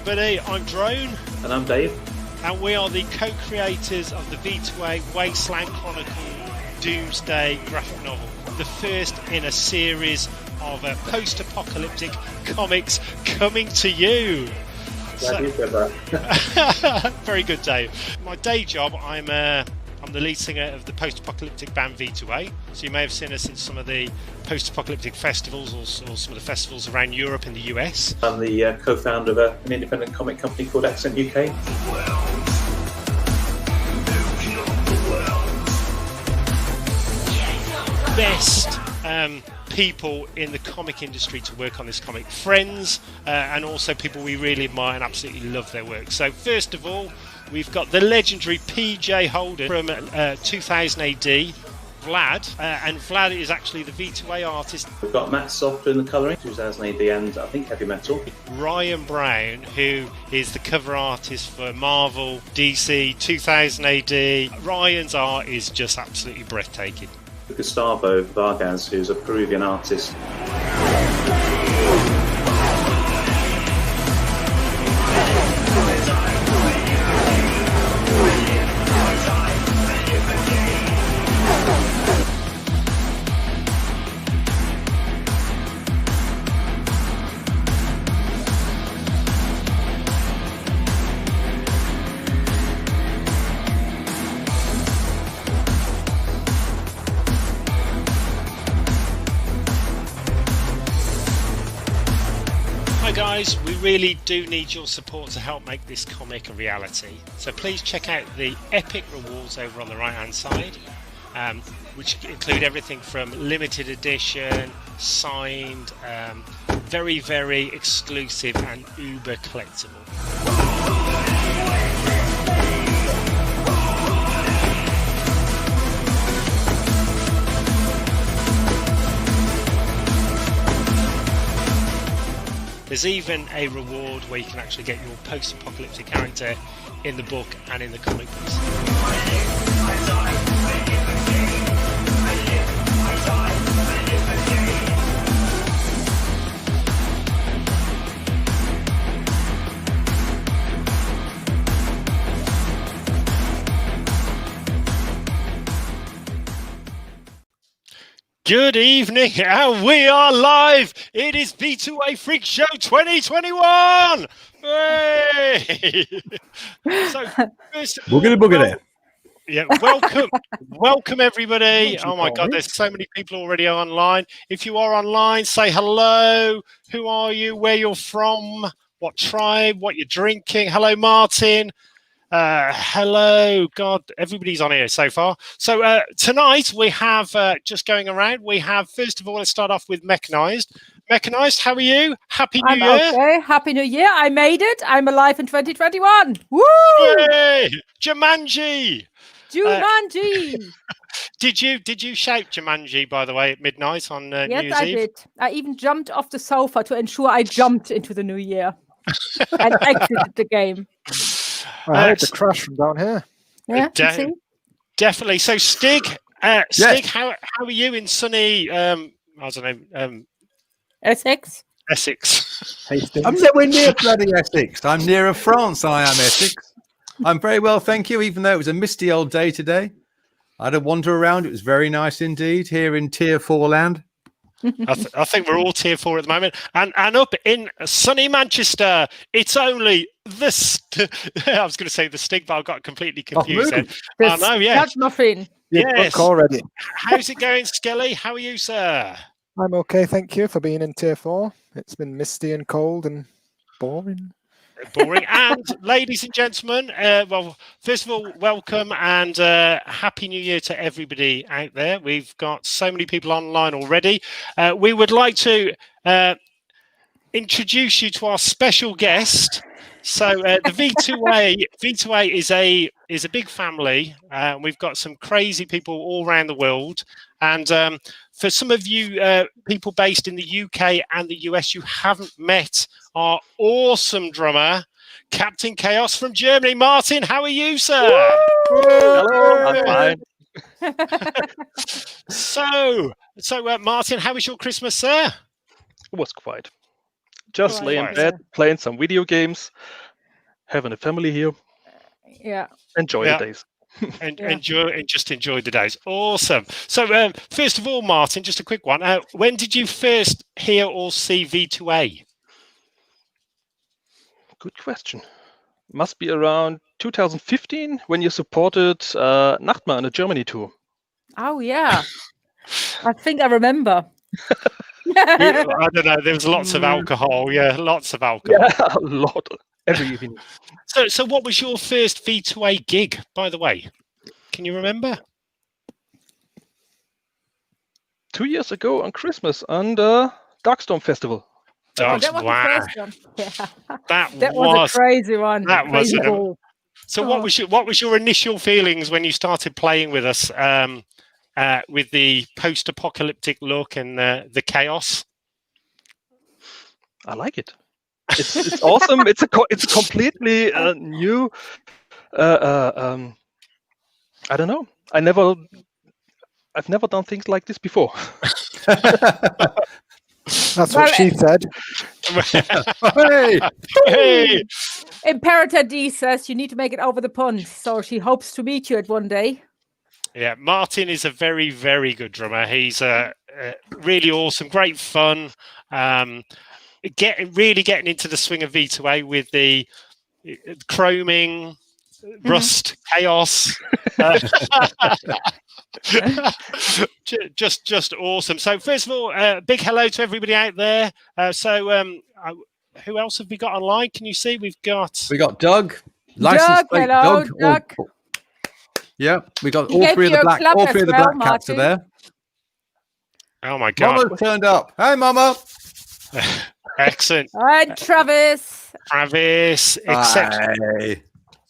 everybody. I'm Drone. And I'm Dave. And we are the co-creators of the V2a Wasteland Chronicle Doomsday graphic novel. The first in a series of post-apocalyptic comics coming to you. Glad you said that. Very good, Dave. My day job, I'm the lead singer of the post-apocalyptic band V2a. So you may have seen us in some of the post-apocalyptic festivals or some of the festivals around Europe and the US. I'm the co-founder of an independent comic company called Accent UK. Best people in the comic industry to work on this comic. Friends and also people we really admire and absolutely love their work. So first of all, we've got the legendary PJ Holden from 2000 AD, Vlad, and Vlad is actually the V2a artist. We've got Matt Soft doing the colouring, 2000 AD, and I think Heavy Metal. Ryan Brown, who is the cover artist for Marvel, DC, 2000 AD. Ryan's art is just absolutely breathtaking. Gustavo Vargas, who's a Peruvian artist. Guys, we really do need your support to help make this comic a reality. So please check out the epic rewards over on the right hand side, which include everything from limited edition, signed, very, very exclusive and uber collectible. There's even a reward where you can actually get your post-apocalyptic character in the book and in the comic books. Good evening, and we are live. It is V2a Freak Show 2021. Hey! So, first of all, boogity there. Yeah, welcome everybody. Oh my God, there's so many people already online. If you are online, say hello. Who are you? Where you're from? What tribe? What you're drinking? Hello, Martin. Hello, God, everybody's on here so far. So tonight we have, just going around, we have, first of all, let's start off with Mechanized. Mechanized, how are you? Happy New Year. Okay, Happy New Year. I made it. I'm alive in 2021. Woo! Yay! Jumanji! Did you shout Jumanji, by the way, at midnight on New Year's Eve? Yes, I did. I even jumped off the sofa to ensure I jumped into the new year and exited the game. I heard the crash from down here. Yeah, definitely. So, Stig, yes. how are you in sunny, I don't know, Essex? Essex. We're near bloody Essex. I'm nearer France than I am Essex. I'm very well, thank you, even though it was a misty old day today. I had a wander around. It was very nice indeed here in Tier 4 land. I think we're all Tier 4 at the moment. And up in sunny Manchester, it's only I was going to say the Stig, but I got completely confused. I know, yes. Muffin. Yes. Already. How's it going, Skelly? How are you, sir? I'm okay, thank you for being in Tier 4. It's been misty and cold and boring. And ladies and gentlemen, well, first of all, welcome and Happy New Year to everybody out there. We've got so many people online already. We would like to introduce you to our special guest. So the V2a is a big family. We've got some crazy people all around the world. And for some of you people based in the UK and the US, you haven't met our awesome drummer, Captain Chaos from Germany. Martin, how are you, sir? Hello, I'm fine. So Martin, how was your Christmas, sir? It was quite Just Right, lay in yeah. bed, playing some video games, having a family here, Yeah. enjoy Yeah. the days. And Yeah. enjoy the days. Awesome. So first of all, Martin, just a quick one. When did you first hear or see V2A? Good question. Must be around 2015 when you supported Nachtma on a Germany tour. Oh yeah. I think I remember. I don't know. There was lots of alcohol. Yeah, lots of alcohol. Yeah, a lot. Every evening. So what was your first V2A gig, by the way? Can you remember? 2 years ago on Christmas on the Darkstorm Festival. Oh, that was Wow. the first one. Yeah. That was a crazy one. that was Crazy an- ball. So Oh. what was your initial feelings when you started playing with us with the post-apocalyptic look and the chaos? I like it. It's awesome. It's a completely new. I don't know. I've never done things like this before. That's what she said. Hey! Hey! Imperator D says you need to make it over the pond, so she hopes to meet you at one day. Yeah, Martin is a very, very good drummer. He's really awesome, great fun. Really getting into the swing of V2A with the chroming, rust, chaos. Just awesome. So first of all, big hello to everybody out there. Who else have we got online? Can you see? We got Doug. License plate hello, Doug. Doug. Yeah, we got He all gave three of you the a black, clap all as three of the well, black caps are Martin. there. oh my god, Mama turned up. Hey, Mama. excellent, And Travis. Travis, exceptional. Hey.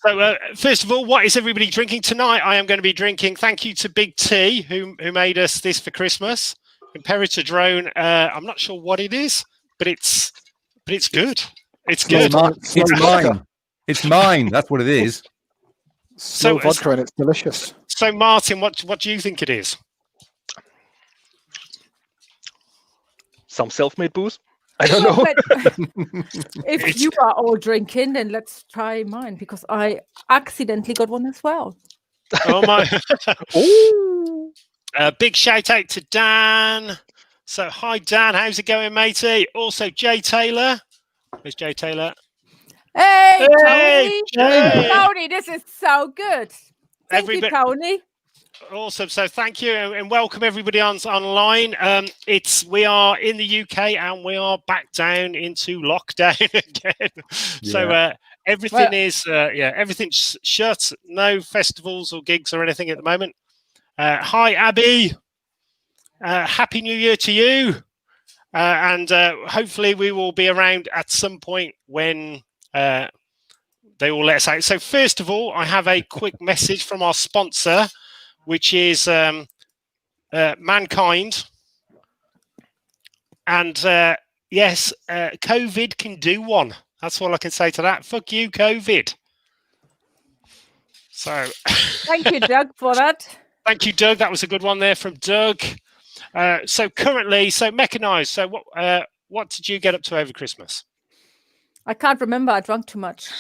So first of all, what is everybody drinking tonight? I am going to be drinking. Thank you to Big T who made us this for Christmas. Imperator Drone. I'm not sure what it is, but it's good. It's good. It's mine. It's mine. That's what it is. Slow vodka and it's delicious. So Martin, what do you think it is? Some self-made booze. I don't No, know. but if you are all drinking, then let's try mine because I accidentally got one as well. Oh my! Ooh. Big shout out to Dan. So hi Dan, how's it going, matey? Also Jay Taylor. Where's Jay Taylor? Hey, Hey, Tony! Jay. Tony, this is so good. Thank you, Tony. Awesome. So thank you and welcome everybody online. We are in the UK and we are back down into lockdown again. Yeah. So everything everything's shut. No festivals or gigs or anything at the moment. Hi Abby. Happy New Year to you. And hopefully we will be around at some point when they will let us out. So first of all, I have a quick message from our sponsor, which is Mankind. And yes, COVID can do one. That's all I can say to that. Fuck you, COVID. So Thank you, Doug, for that. thank you, Doug. That was a good one there from Doug. So currently, mechanized. So what did you get up to over Christmas? I can't remember. I drank too much.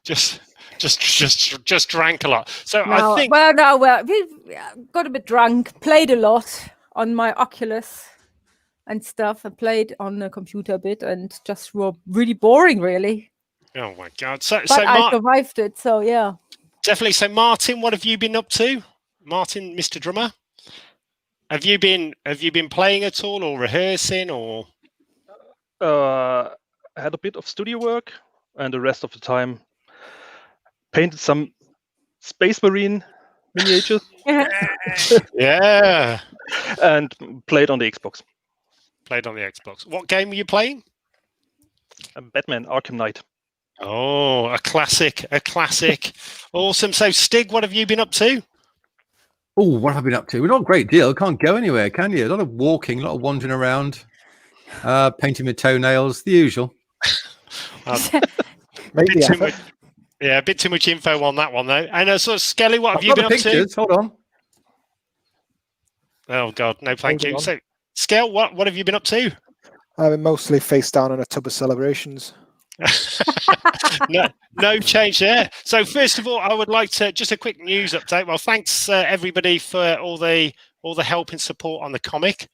Just drank a lot. So No, I think we got a bit drunk, played a lot on my Oculus and stuff. I played on the computer a bit and just were really boring, really. oh my god. So But I survived it, so yeah. definitely. So Martin, what have you been up to? Martin, Mr. Drummer, have you been playing at all or rehearsing or? I had a bit of studio work, and the rest of the time painted some Space Marine miniatures Yeah. and played on the Xbox. Played on the Xbox. What game were you playing? Batman Arkham Knight. Oh, a classic. Awesome. So Stig, what have you been up to? Oh, what have I been up to? We're not a great deal. Can't go anywhere, can you? A lot of walking, a lot of wandering around, painting my toenails, the usual. Maybe effort. A bit too much info on that one, though. And so, Skelly, what have you been up pictures. Hold on. to? Oh, God, no, thank Hold you. on. So, Skell, what have you been up to? I'm mostly face down in a tub of celebrations. No change there. So first of all, I would like to just a quick news update. Well, thanks everybody for all the help and support on the comic.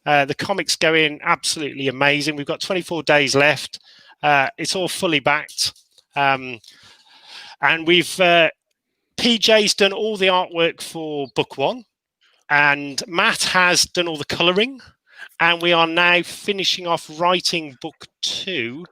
The comic's going absolutely amazing. We've got 24 days left. It's all fully backed, and we've PJ's done all the artwork for book 1, and Matt has done all the colouring, and we are now finishing off writing book 2.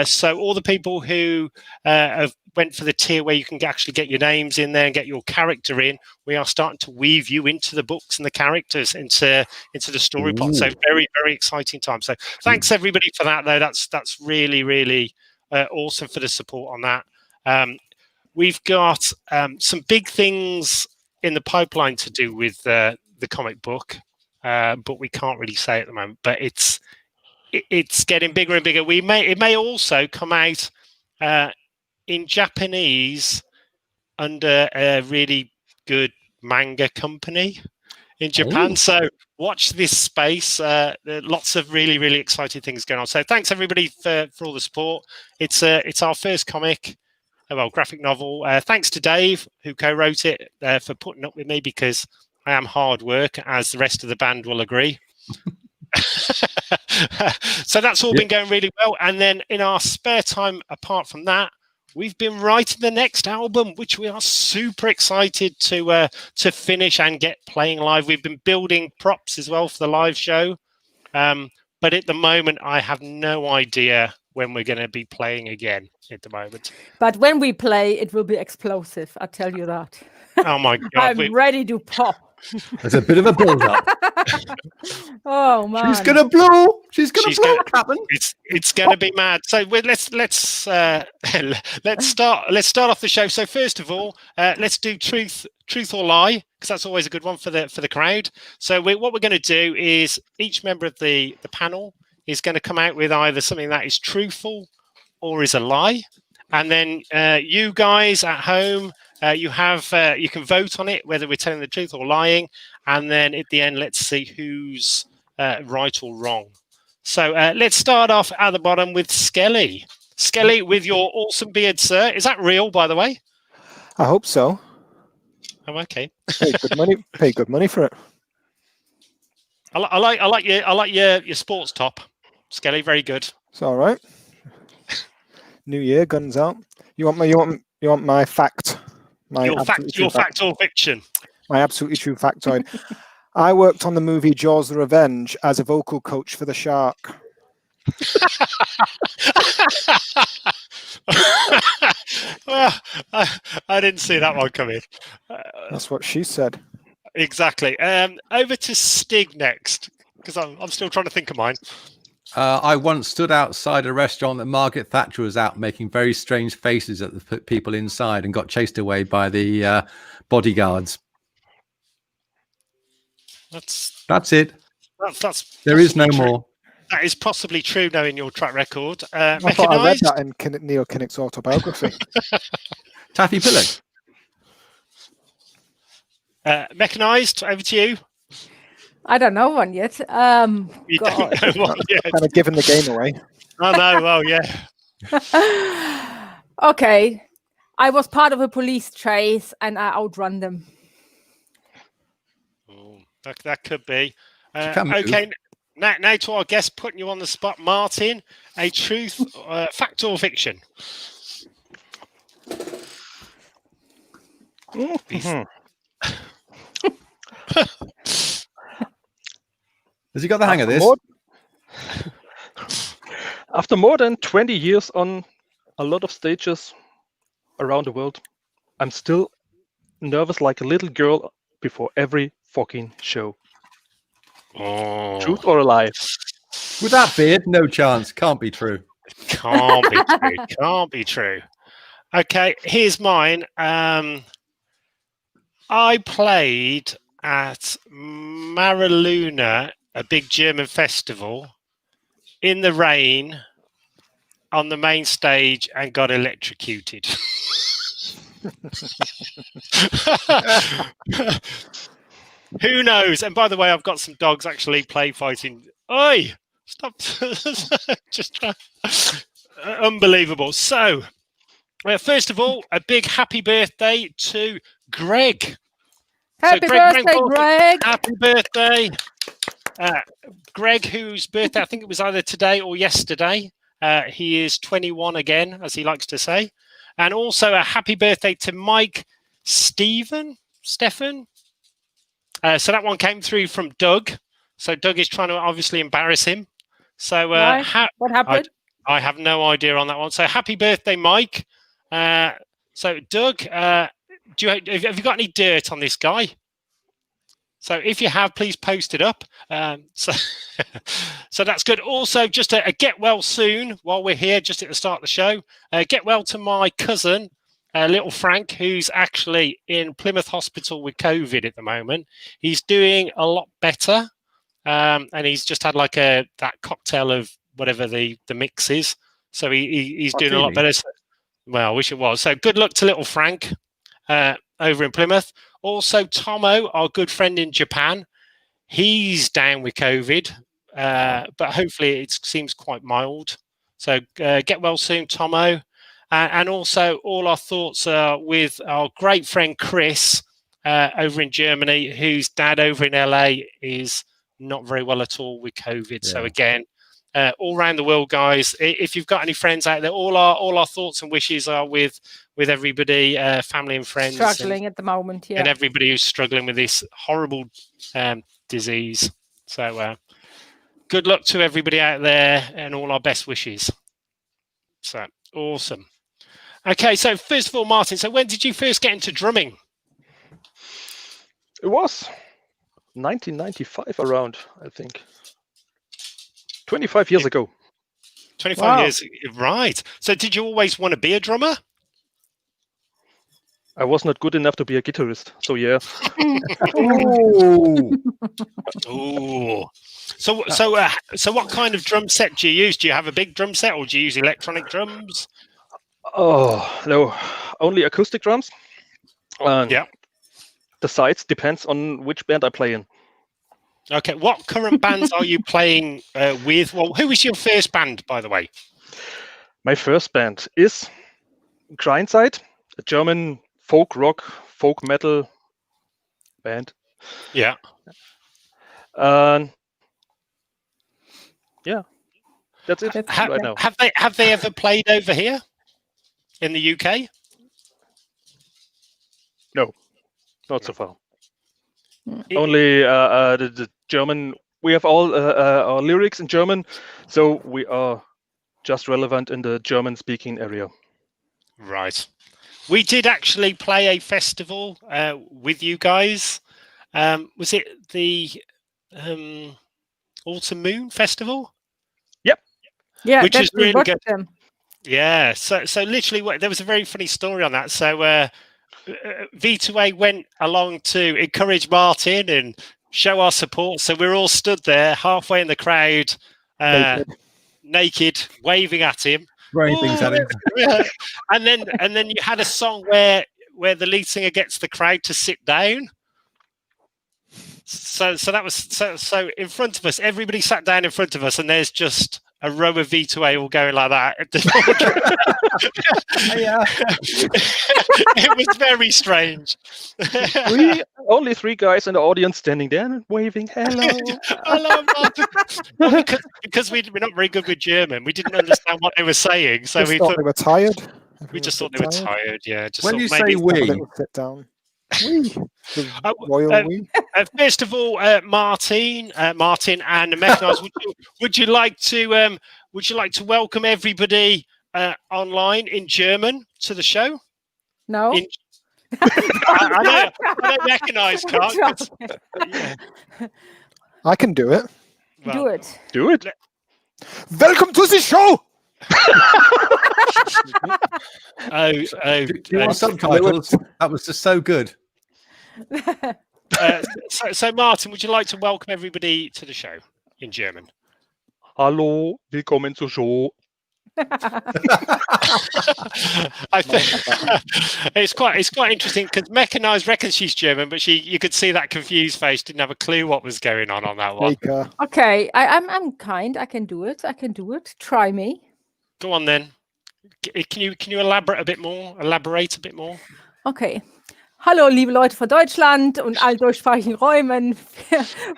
So all the people who have went for the tier where you can actually get your names in there and get your character in, we are starting to weave you into the books and the characters into the story plot. So very, very exciting time. So thanks everybody for that, though. That's really, really awesome for the support on that. We've got some big things in the pipeline to do with the comic book, but we can't really say at the moment. But it's getting bigger and bigger. It may also come out in Japanese under a really good manga company in Japan. Ooh. So watch this space. There are lots of really, really exciting things going on. So thanks everybody for all the support. It's our first comic, graphic novel. Thanks to Dave, who co-wrote it, for putting up with me, because I am hard work, as the rest of the band will agree. So that's all been going really well. And then in our spare time, apart from that, we've been writing the next album, which we are super excited to finish and get playing live. We've been building props as well for the live show, but at the moment I have no idea when we're going to be playing again at the moment. But when we play, it will be explosive, I tell you that. Oh my God. I'm ready to pop. There's a bit of a build-up. Oh man, She's gonna blow. She's gonna blow, Captain. It's gonna be mad. So let's start off the show. So first of all, let's do truth or lie, because that's always a good one for the crowd. So what we're going to do is each member of the panel is going to come out with either something that is truthful or is a lie, and then you guys at home, you can vote on it whether we're telling the truth or lying, and then at the end, let's see who's right or wrong. So let's start off at the bottom with Skelly. Skelly, with your awesome beard, sir. Is that real, by the way? I hope so. Oh, okay. Pay good money. Pay good money for it. I like your sports top, Skelly. Very good. It's all right. New year, guns out. You want my fact? Your fact or fiction? My absolutely true factoid. I worked on the movie Jaws: The Revenge as a vocal coach for the shark. Well, I didn't see that one coming. That's what she said. Exactly. Over to Stig next, because I'm still trying to think of mine. I once stood outside a restaurant that Margaret Thatcher was out making very strange faces at the people inside and got chased away by the bodyguards. That's it. There is no more. That is possibly true, knowing your track record. I thought I read that in Neil Kinnock's autobiography. Taffy pillow. Mechanized, over to you. I don't know one yet. You don't know one yet. Kind of giving the game away. I know. Well, yeah. Okay, I was part of a police chase and I outrun them. Oh, that could be. Okay, now to our guest, putting you on the spot, Martin. A truth, fact or fiction? Has he got the hang of this? After more than 20 years on a lot of stages around the world, I'm still nervous like a little girl before every fucking show. Oh. Truth or a lie? With that beard, no chance. Can't be true. Can't be true. Can't be true. Okay, here's mine. I played at Mariluna, a big German festival, in the rain on the main stage and got electrocuted. Who knows? And by the way, I've got some dogs actually play fighting. Oi! Stop. Just unbelievable. So, first of all, a big happy birthday to Greg. Happy birthday, Greg. Happy birthday. Greg, whose birthday I think it was either today or yesterday. He is 21 again, as he likes to say. And also a happy birthday to Mike Stefan. So that one came through from Doug. So Doug is trying to obviously embarrass him. So what happened? I have no idea on that one. So happy birthday, Mike. So Doug, have you got any dirt on this guy? So if you have, please post it up. So that's good. Also, just a get well soon while we're here, just at the start of the show. Get well to my cousin, little Frank, who's actually in Plymouth Hospital with COVID at the moment. He's doing a lot better, and he's just had like that cocktail of whatever the mix is. So he's doing a lot better. Well, I wish it was. So good luck to little Frank over in Plymouth. Also, Tomo, our good friend in Japan, he's down with COVID, but hopefully it seems quite mild. So get well soon, Tomo. And also all our thoughts are with our great friend Chris over in Germany, whose dad over in LA is not very well at all with COVID. Yeah. So again, all around the world, guys, if you've got any friends out there, all our thoughts and wishes are with everybody, family and friends. Struggling at the moment, yeah. And everybody who's struggling with this horrible disease. So good luck to everybody out there and all our best wishes. So awesome. Okay, so first of all, Martin, so when did you first get into drumming? It was 1995 around, I think. 25 years ago. 25 years, right. So did you always want to be a drummer? I was not good enough to be a guitarist, so yeah. Ooh. So what kind of drum set do you use? Do you have a big drum set, or do you use electronic drums? Oh, no, only acoustic drums. Yeah. The sides depends on which band I play in. Okay, what current bands are you playing with? Well, who was your first band, by the way? My first band is Grindside, a German folk rock, folk metal band. Yeah. Yeah, that's it right now. Have they ever played over here in the UK? No, not so far. Only the German. We have all our lyrics in German, so we are just relevant in the German-speaking area. Right. We did actually play a festival with you guys. Was it the Autumn Moon Festival? Yep. Yeah, which is really good. Them. Yeah. So literally, there was a very funny story on that. So V2A went along to encourage Martin and show our support. So we're all stood there halfway in the crowd, naked, waving at him. Throwing things at him. And then you had a song where the lead singer gets the crowd to sit down. So that was so in front of us, everybody sat down in front of us, and there's just a row of V2A all going like that. Yeah. It was very strange. Only three guys in the audience standing there and waving hello. Hello, well, because we're not very good with German, we didn't understand what they were saying, so we thought they were tired. We just thought they were tired. Yeah. Just when you say we, sit down. Royal we. First of all, Martin and Mechanized, would you like to welcome everybody online in German to the show? No. I don't recognise, can't. Yeah. I can do it. Well, do it. Welcome to the show. Do you want subtitles? That was just so good. So Martin, would you like to welcome everybody to the show in German? Hallo, willkommen zur Show. I think it's quite interesting because Mechanized reckons she's German, but you could see that confused face, didn't have a clue what was going on that one. Okay, I'm kind. I can do it. Try me. Go on then. Can you elaborate a bit more? Okay. Hallo, liebe Leute von Deutschland und allen deutschsprachigen Räumen.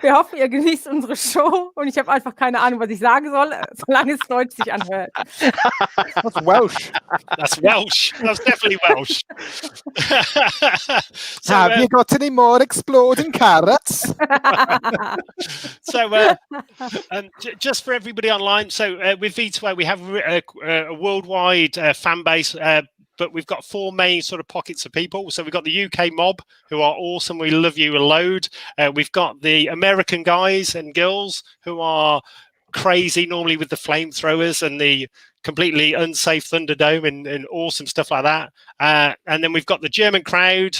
Wir hoffen, ihr genießt unsere Show und ich habe einfach keine Ahnung, was ich sagen soll, solange es Deutsch sich anhört. That's Welsh. That's Welsh. That's definitely Welsh. So, have you got any more exploding carrots? So, just for everybody online, so with V2A, we have a worldwide fan base. But we've got 4 main sort of pockets of people. So we've got the UK mob, who are awesome. We love you a load. We've got the American guys and girls who are crazy, normally with the flamethrowers and the completely unsafe Thunderdome and awesome stuff like that. And then we've got the German crowd.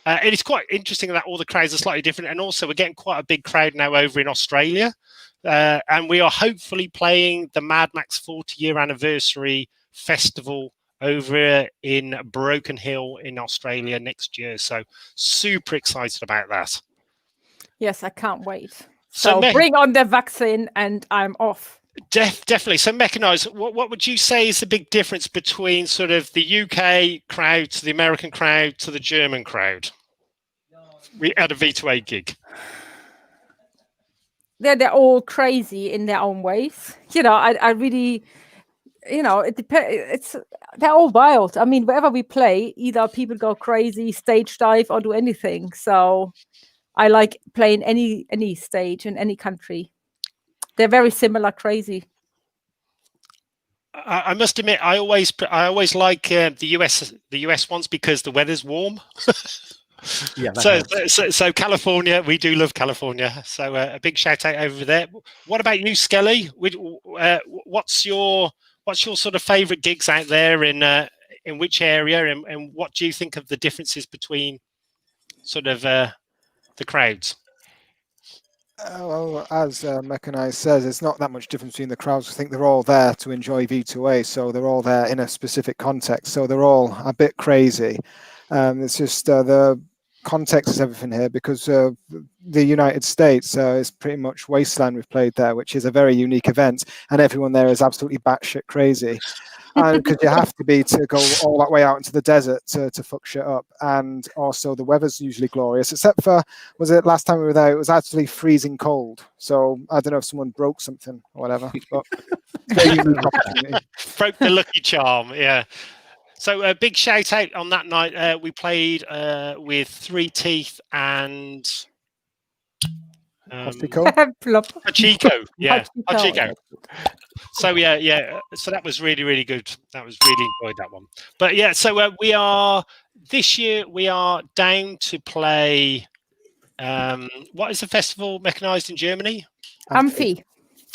And it's quite interesting that all the crowds are slightly different. And also we're getting quite a big crowd now over in Australia. And we are hopefully playing the Mad Max 40-year anniversary festival over in Broken Hill in Australia next year. So super excited about that. Yes, I can't wait. So bring on the vaccine and I'm off. Definitely. So Mechanized, what would you say is the big difference between sort of the UK crowd to the American crowd to the German crowd at a V2A gig? They're all crazy in their own ways. You know, I really... You know, it depends. They're all wild. I mean, wherever we play, either people go crazy, stage dive, or do anything. So, I like playing any stage in any country. They're very similar, crazy. I must admit, I always like the US ones because the weather's warm. Yeah. So California, we do love California. So a big shout out over there. What about you, Skelly? What's your sort of favorite gigs out there in which area, and what do you think of the differences between sort of the crowds? Well, as Mechanized says, it's not that much difference between the crowds. I think they're all there to enjoy V2A, so they're all there in a specific context. So they're all a bit crazy. It's just the context is everything here, because the United States is pretty much wasteland. We've played there, which is a very unique event, and everyone there is absolutely batshit crazy. Because you have to be to go all that way out into the desert to fuck shit up. And also the weather's usually glorious, except for, was it last time we were there, it was actually freezing cold. So I don't know if someone broke something or whatever. But broke the lucky charm, yeah. So a big shout out on that night. We played with 3 Teeth and Hachiko. Yeah, Hachiko. So yeah. So that was really good. That was really enjoyed that one. But yeah, so this year we are down to play. What is the festival Mechanized in Germany? Amphi.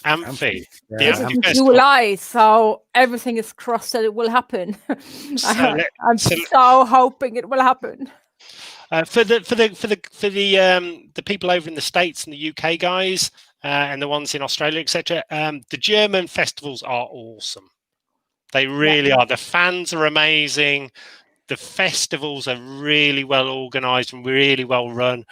Yeah, July, so everything is crossed that it will happen. I'm so hoping it will happen. For the people over in the States and the UK guys and the ones in Australia, etc. The German festivals are awesome. They really are. The fans are amazing. The festivals are really well organised and really well run.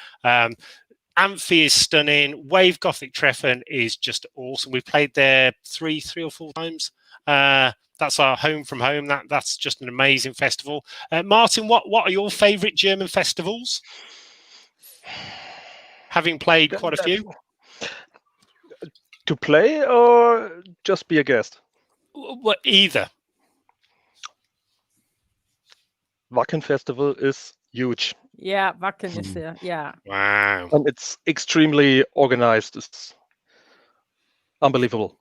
Amphi is stunning. Wave Gothic Treffen is just awesome. We've played there three or four times. That's our home from home. That's just an amazing festival. Martin, what are your favourite German festivals? Having played quite a few. To play or just be a guest? Well, either. Wacken Festival is huge. Yeah, Wacken is there. Yeah. Wow. And it's extremely organized. It's unbelievable.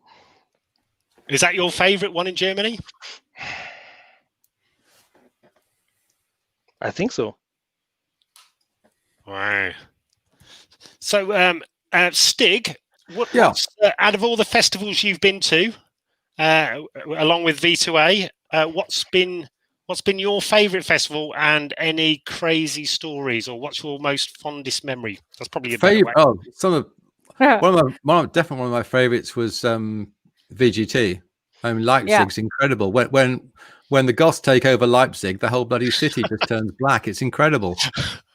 Is that your favorite one in Germany? I think so. Wow. So, Stig, what's, out of all the festivals you've been to, along with V2A, what's been your favorite festival, and any crazy stories, or what's your most fondest memory? That's probably a favorite. Oh, one of my favorites was VGT. I mean, Leipzig's incredible. When the Goths take over Leipzig, the whole bloody city just turns black. It's incredible.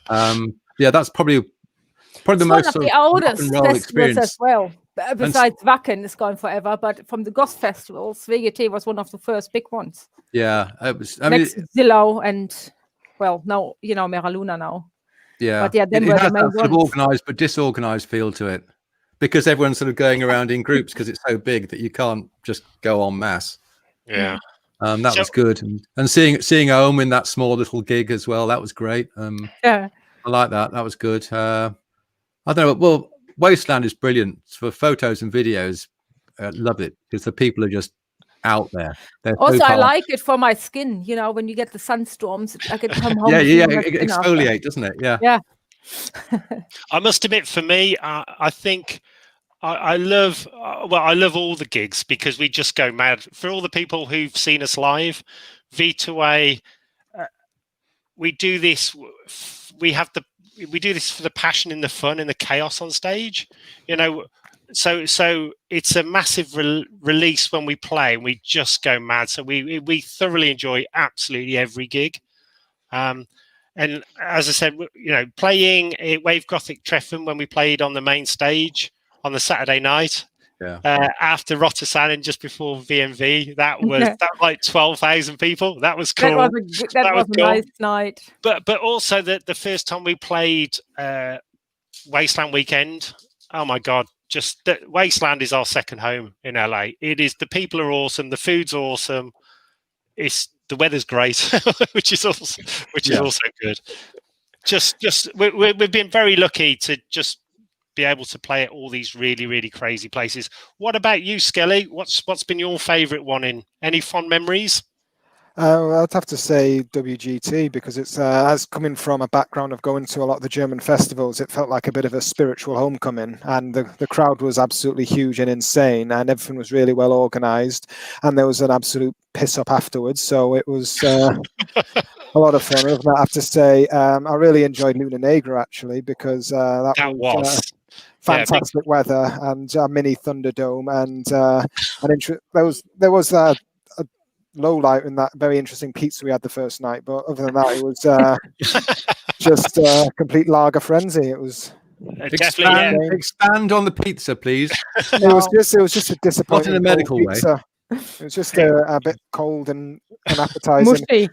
Yeah, that's probably the most sort of rock and roll experience as well. Besides Wacken is gone forever, but from the Goth festivals, VGT was one of the first big ones. Yeah, it was. I Next mean, Zillow and now Mera Luna now. Yeah, but yeah, then it were has the main that sort of ones. organised but disorganised feel to it, because everyone's sort of going around in groups because it's so big that you can't just go en masse. Yeah. That was good, and seeing Ohm in that small little gig as well. That was great. Yeah, I like that. That was good. I don't know. Well, Wasteland is brilliant for photos and videos. Love it because the people are just out there. Also, I like it for my skin. You know, when you get the sunstorms, I can come home. It exfoliate, doesn't it? Yeah. I must admit, for me, I think I love all the gigs because we just go mad. For all the people who've seen us live, V2A, we do this. We do this for the passion and the fun and the chaos on stage. You know, so it's a massive release when we play, and we just go mad. So we thoroughly enjoy absolutely every gig. And as I said, you know, playing at Wave Gothic Treffen when we played on the main stage on the Saturday night, after Rotterdam and just before VMV, that was like 12,000 people. That was cool. That was a nice night. But also the first time we played Wasteland Weekend, oh my God, just Wasteland is our second home in LA. It is. The people are awesome. The food's awesome. The weather's great, which is also good. We've been very lucky to just be able to play at all these really, really crazy places. What about you, Skelly? What's been your favourite one? In any fond memories? I'd have to say WGT, because it's as coming from a background of going to a lot of the German festivals, it felt like a bit of a spiritual homecoming, and the crowd was absolutely huge and insane, and everything was really well organised, and there was an absolute piss up afterwards, so it was a lot of fun. I have to say, I really enjoyed Luna Negra actually, because that was fantastic weather and a mini Thunderdome, and there was a low light in that very interesting pizza we had the first night, but other than that, it was just a complete lager frenzy. It was expand on the pizza, please. It was just a disappointing. Not in a medical pizza. Way. It was just a bit cold and unappetizing. Mushy.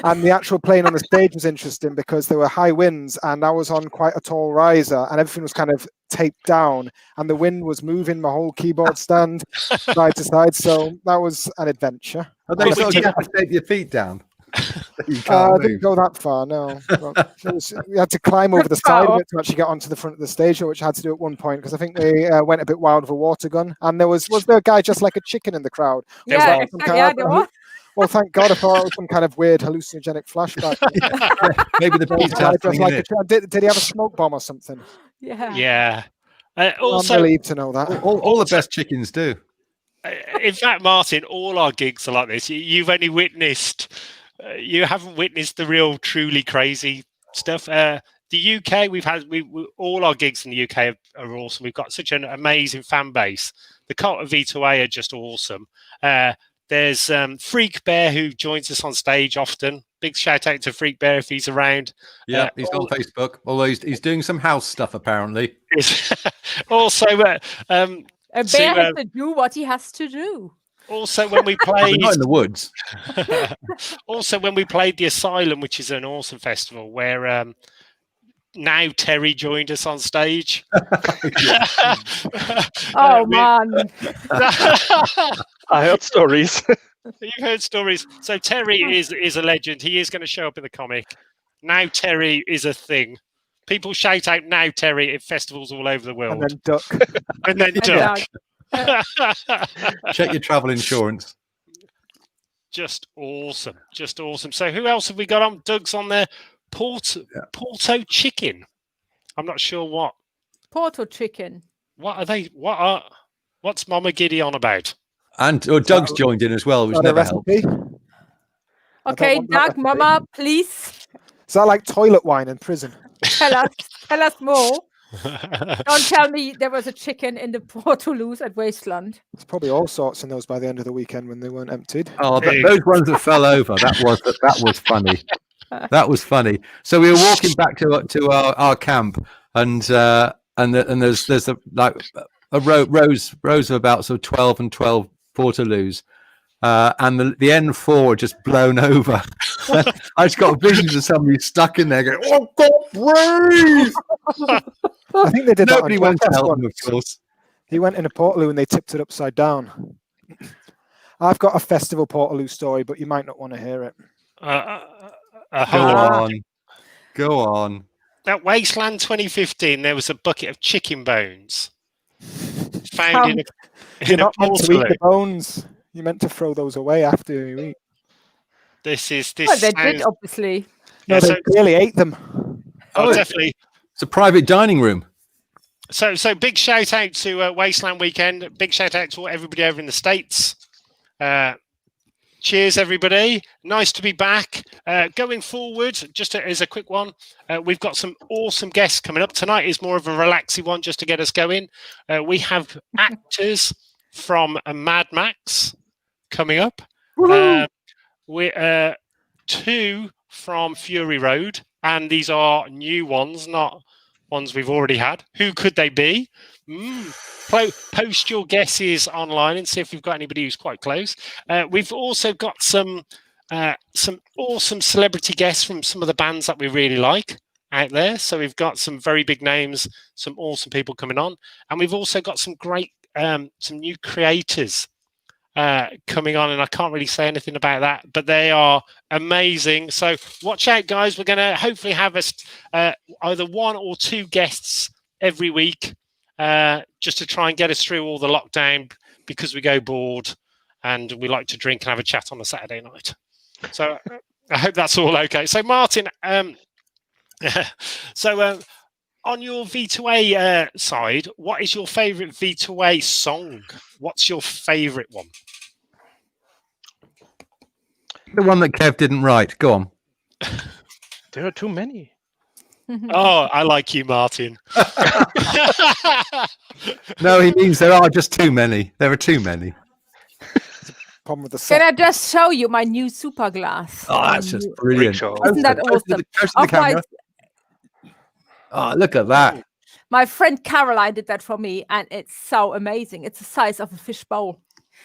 And the actual playing on the stage was interesting because there were high winds, and I was on quite a tall riser, and everything was kind of taped down, and the wind was moving my whole keyboard stand side to side. So that was an adventure. You have to take your feet down. I didn't go that far, no. You had to climb over the side of it to actually get onto the front of the stage, which I had to do at one point because I think we went a bit wild with a water gun. And was there a guy just like a chicken in the crowd? There was. Well, thank God, I thought it was some kind of weird hallucinogenic flashback. Maybe the pizza. Did he have a smoke bomb or something? Yeah. Also, I'm relieved to know that. All the best chickens do. In fact, Martin, all our gigs are like this. You haven't witnessed the real, truly crazy stuff. The UK, all our gigs in the UK are awesome. We've got such an amazing fan base. The cult of V2A are just awesome. There's Freak Bear, who joins us on stage often. Big shout out to Freak Bear if he's around. Yeah, he's on Facebook. Although he's doing some house stuff apparently. Also, a bear has to do what he has to do. Also, when we played not in the woods. Also, when we played the Asylum, which is an awesome festival, where now Terry joined us on stage. Oh man! I heard stories. You've heard stories. So Terry is a legend. He is going to show up in the comic. Now Terry is a thing. People shout out "Now Terry" at festivals all over the world. And then duck. And then duck. Check your travel insurance. Just awesome. So who else have we got on? Doug's on there. Porto Chicken. I'm not sure what. Porto Chicken. What are they? What's Mama Giddy on about? And Doug's joined in as well, which never helps. Okay, Doug, Mama, please. Is that like toilet wine in prison? Tell us more. Don't tell me there was a chicken in the Port-Toulouse at Wasteland. There's probably all sorts in those by the end of the weekend when they weren't emptied. Oh, those ones that fell over. That was funny. That was funny. So we were walking back to our camp, and there's a rows of about sort of 12 and 12 Portaloos, and the N4 just blown over. I just got visions of somebody stuck in there going, "Oh God, breathe!" I think they did. Nobody that went to on help once. them, of course. He went in a Portaloo and they tipped it upside down. I've got a festival Portaloo story, but you might not want to hear it. Go on. At Wasteland 2015, there was a bucket of chicken bones found in You're a not meant to eat Portaloo. the bones. You're meant to throw those away after you eat. This Well, they sounds, did, obviously. No, Yeah, they so- clearly ate them. definitely. It's a private dining room. So big shout out to Wasteland Weekend. Big shout out to everybody over in the States. Cheers, everybody. Nice to be back. Going forward, just as a quick one, we've got some awesome guests coming up. Tonight is more of a relaxing one just to get us going. We have actors from Mad Max coming up. We're 2 from Fury Road, and these are new ones, not ones we've already had. Who could they be? Post your guesses online and see if we've got anybody who's quite close. We've also got some awesome celebrity guests from some of the bands that we really like out there. So we've got some very big names, some awesome people coming on, and we've also got some great some new creators coming on, and I can't really say anything about that, but they are amazing. So watch out, guys. We're going to hopefully have either 1 or 2 guests every week, just to try and get us through all the lockdown, because we go bored and we like to drink and have a chat on a Saturday night. So I hope that's all okay. So Martin, on your V2A side, what is your favourite V2A song? What's your favourite one? The one that Kev didn't write. Go on. There are too many. Oh, I like you, Martin. No, he means there are just too many. There are too many. Problem with the Can set. I just show you my new super glass? Oh, that's just brilliant. Freakshow. Isn't that Close to awesome? the Oh, camera. Oh, look at that. My friend Caroline did that for me, and it's so amazing. It's the size of a fish bowl.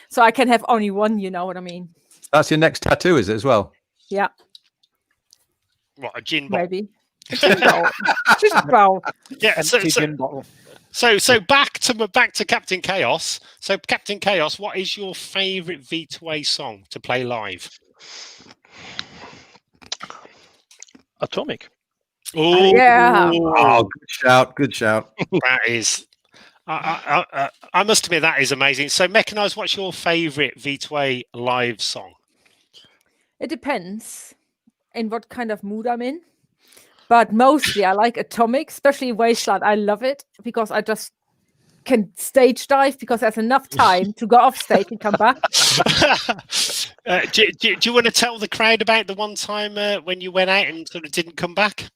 So I can have only one, you know what I mean? That's your next tattoo, is it, as well? Yeah, What, a gin bottle? maybe. A gin bowl. Fish bowl. Yeah. Empty gin bottle. So back to Captain Chaos. So Captain Chaos, what is your favourite V2A song to play live? Atomic. Oh Yeah. Oh, good shout. Good shout. That is. I must admit that is amazing. So Mechanized, what's your favourite V2A live song? It depends in what kind of mood I'm in. But mostly I like Atomic, especially Wasteland. I love it because I just can stage dive because there's enough time to go off stage and come back. Do you want to tell the crowd about the one time when you went out and sort of didn't come back?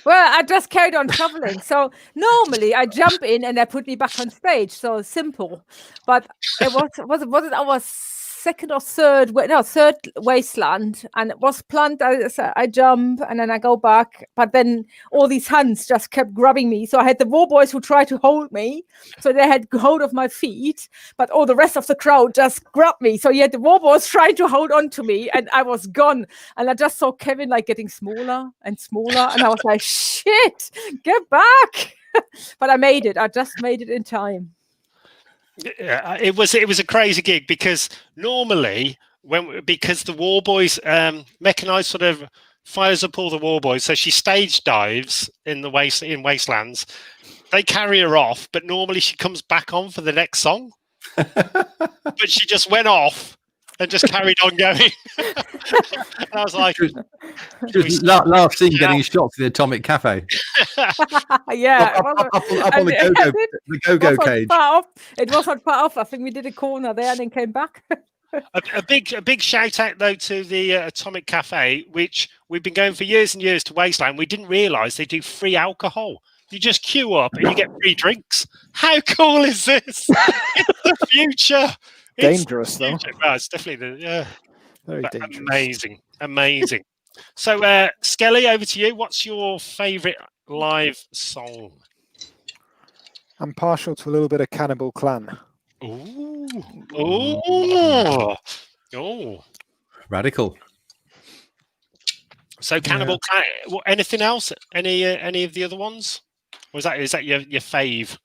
Well, I just carried on traveling. So normally I jump in and they put me back on stage. So simple. But it was it our second or third Wasteland, and it was planned. I jump and then I go back, but then all these hands just kept grabbing me. So I had the war boys who tried to hold me, so they had hold of my feet, but all the rest of the crowd just grabbed me. So you had the war boys trying to hold on to me, and I was gone. And I just saw Kevin like getting smaller and smaller, and I was like, "Shit, get back!" But I made it. I just made it in time. It was a crazy gig because normally because the war boys Mechanized sort of fires up all the war boys, so she stage dives in Wastelands. They carry her off, but normally she comes back on for the next song. But she just went off and just carried on going. And I was like, Just last scene getting shot to the Atomic Cafe. Yeah, Up on the go-go cage. It wasn't far off. I think we did a corner there and then came back. A big shout out though to the Atomic Cafe, which we've been going for years and years to Wasteland. We didn't realise they do free alcohol. You just queue up and you get free drinks. How cool is this? It's the future. Dangerous though. Well, it's definitely Very dangerous. Amazing. So, Skelly, over to you. What's your favourite live song? I'm partial to a little bit of Cannibal Clan. Oh. Radical. So Cannibal Clan. Well, anything else? Any of the other ones? Or is that your fave?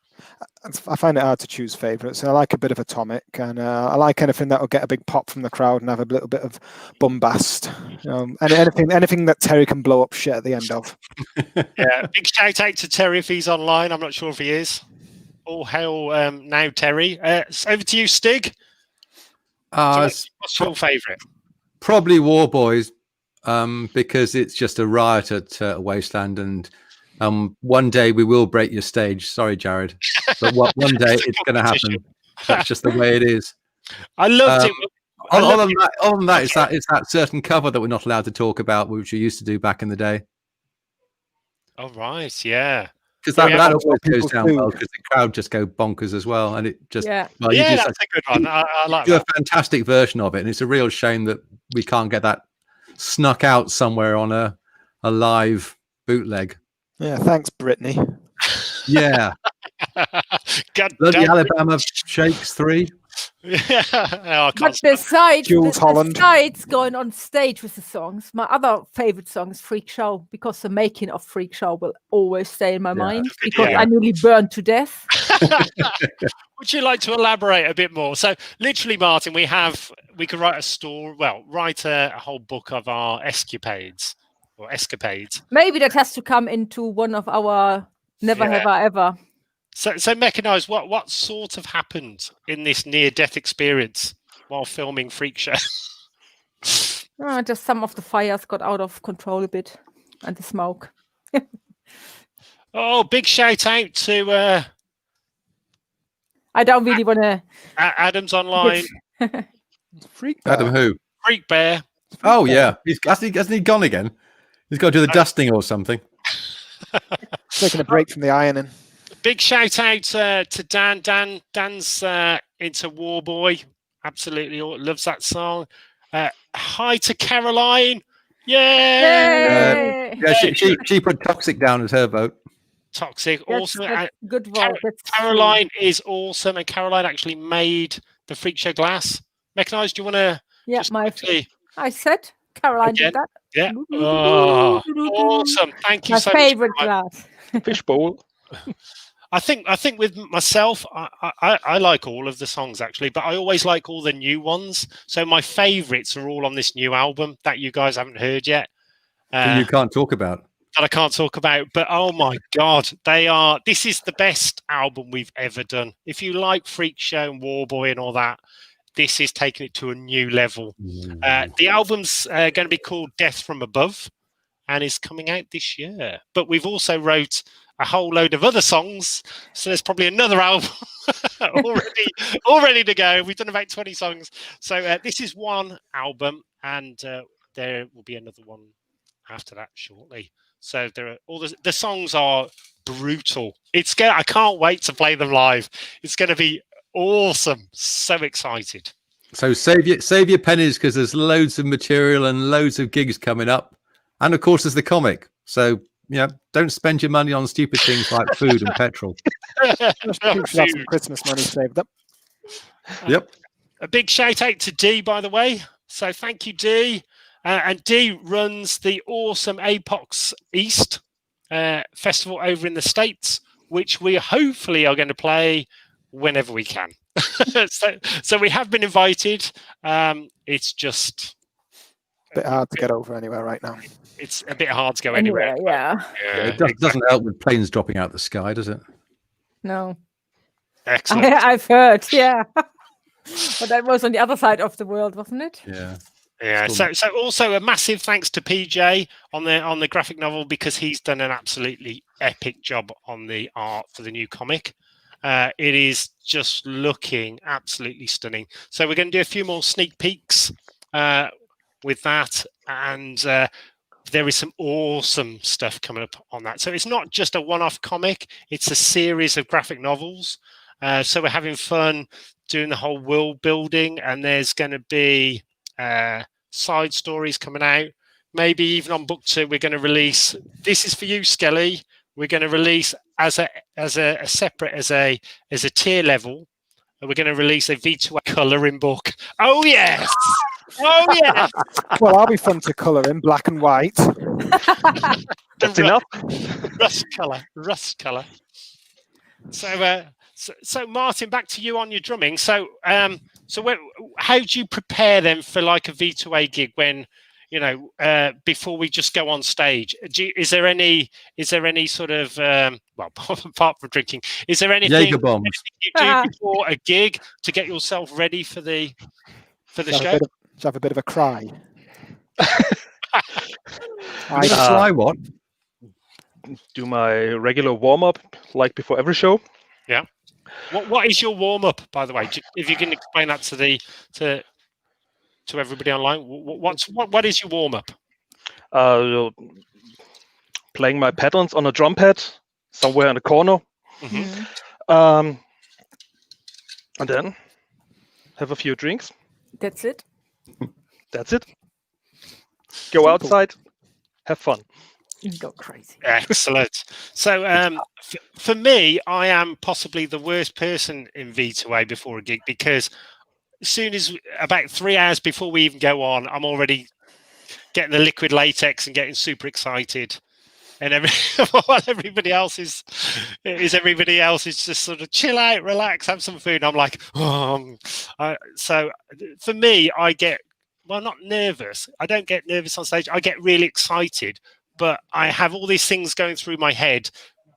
I find it hard to choose favourites. I like a bit of Atomic, and I like anything that will get a big pop from the crowd and have a little bit of bombast. And anything that Terry can blow up shit at the end of. Yeah, big shout out to Terry if he's online. I'm not sure if he is. All hail now, Terry. Over to you, Stig. What's your favourite? Probably War Boys, because it's just a riot at Wasteland, and one day we will break your stage. Sorry, Jared, but one day it's going to happen. That's just the way it is. I loved it. Other than that, it's that certain cover that we're not allowed to talk about, which we used to do back in the day. Oh right, yeah. Because that always goes down well, because the crowd just go bonkers as well, and it just that's a good one. I like that. A fantastic version of it, and it's a real shame that we can't get that snuck out somewhere on a live bootleg. Yeah, thanks, Brittany. Yeah. Bloody Alabama Shakes 3. Yeah. But besides going on stage with the songs, my other favorite song is Freak Show, because the making of Freak Show will always stay in my mind, because I nearly burned to death. Would you like to elaborate a bit more? So literally, Martin, we could write a whole book of our escapades. Maybe that has to come into one of our Never Have I Ever. So Mechanized, what sort of happened in this near-death experience while filming Freak Show? Just some of the fires got out of control a bit, and the smoke. Oh, big shout out to... I don't really want to... Adam's online. Freak Bear. Adam who? Freak Bear. Oh, yeah. Hasn't he gone again? He's got to do the dusting or something. Taking a break from the ironing. Big shout out to Dan. Dan's into War Boy. Absolutely loves that song. Hi to Caroline. Yay! She put Toxic down as her vote. Toxic. That's awesome. Good vote. Caroline is awesome, and Caroline actually made the Freak Show glass. Mechanized, do you want to I said Caroline did that. Yeah. Oh, awesome. Thank you so much. My favorite glass. Fishbowl. I think with myself, I like all of the songs actually, but I always like all the new ones. So my favourites are all on this new album that you guys haven't heard yet. You can't talk about. That I can't talk about, but oh my God, this is the best album we've ever done. If you like Freak Show and War Boy and all that, this is taking it to a new level. The album's going to be called Death from Above and is coming out this year. But we've also wrote a whole load of other songs, so there's probably another album all ready to go. We've done about 20 songs. So this is one album, and there will be another one after that shortly. So there are all the songs are brutal. I can't wait to play them live. It's going to be awesome. So excited. So save your pennies, because there's loads of material and loads of gigs coming up, and of course there's the comic. So don't spend your money on stupid things like food and petrol. Have some Christmas money saved up. Yep. A big shout out to Dee, by the way. So thank you, Dee. And Dee runs the awesome Apox East festival over in the States, which we hopefully are going to play whenever we can. so we have been invited. It's just a bit hard to get over anywhere right now. It's a bit hard to go anywhere. Yeah. It doesn't help with planes dropping out of the sky, does it? No. Excellent. I've heard, yeah. But that was on the other side of the world, wasn't it? Yeah. Yeah. So also a massive thanks to PJ on the graphic novel, because he's done an absolutely epic job on the art for the new comic. It is just looking absolutely stunning. So we're going to do a few more sneak peeks with that, and there is some awesome stuff coming up on that. So it's not just a one-off comic, it's a series of graphic novels. So we're having fun doing the whole world building, and there's going to be side stories coming out. Maybe even on book 2, we're going to release, this is for you, Skelly, we're going to release as a separate, as a tier level, we're going to release a V2a colouring book. Oh yes! Oh yeah! Well, I'll be fun to colour in black and white. That's enough. Rust colour. So Martin, back to you on your drumming. So how do you prepare then for like a V2a gig when, you know, before we just go on stage? Is there any sort of well, apart from drinking, is there anything you do before a gig to get yourself ready for the show? Have a bit of a cry. Try what? Do my regular warm up like before every show. Yeah. What is your warm up, by the way? If you can explain that to everybody online, what is your warm up? Playing my patterns on a drum pad somewhere in the corner, and then have a few drinks. That's it. That's it. Go outside, have fun. You can go crazy. Excellent. So for me, I am possibly the worst person in V2a before a gig, because as soon as about 3 hours before we even go on, I'm already getting the liquid latex and getting super excited. And while everybody else is just sort of chill out, relax, have some food. I'm like, so for me, I get, well, not nervous. I don't get nervous on stage. I get really excited, but I have all these things going through my head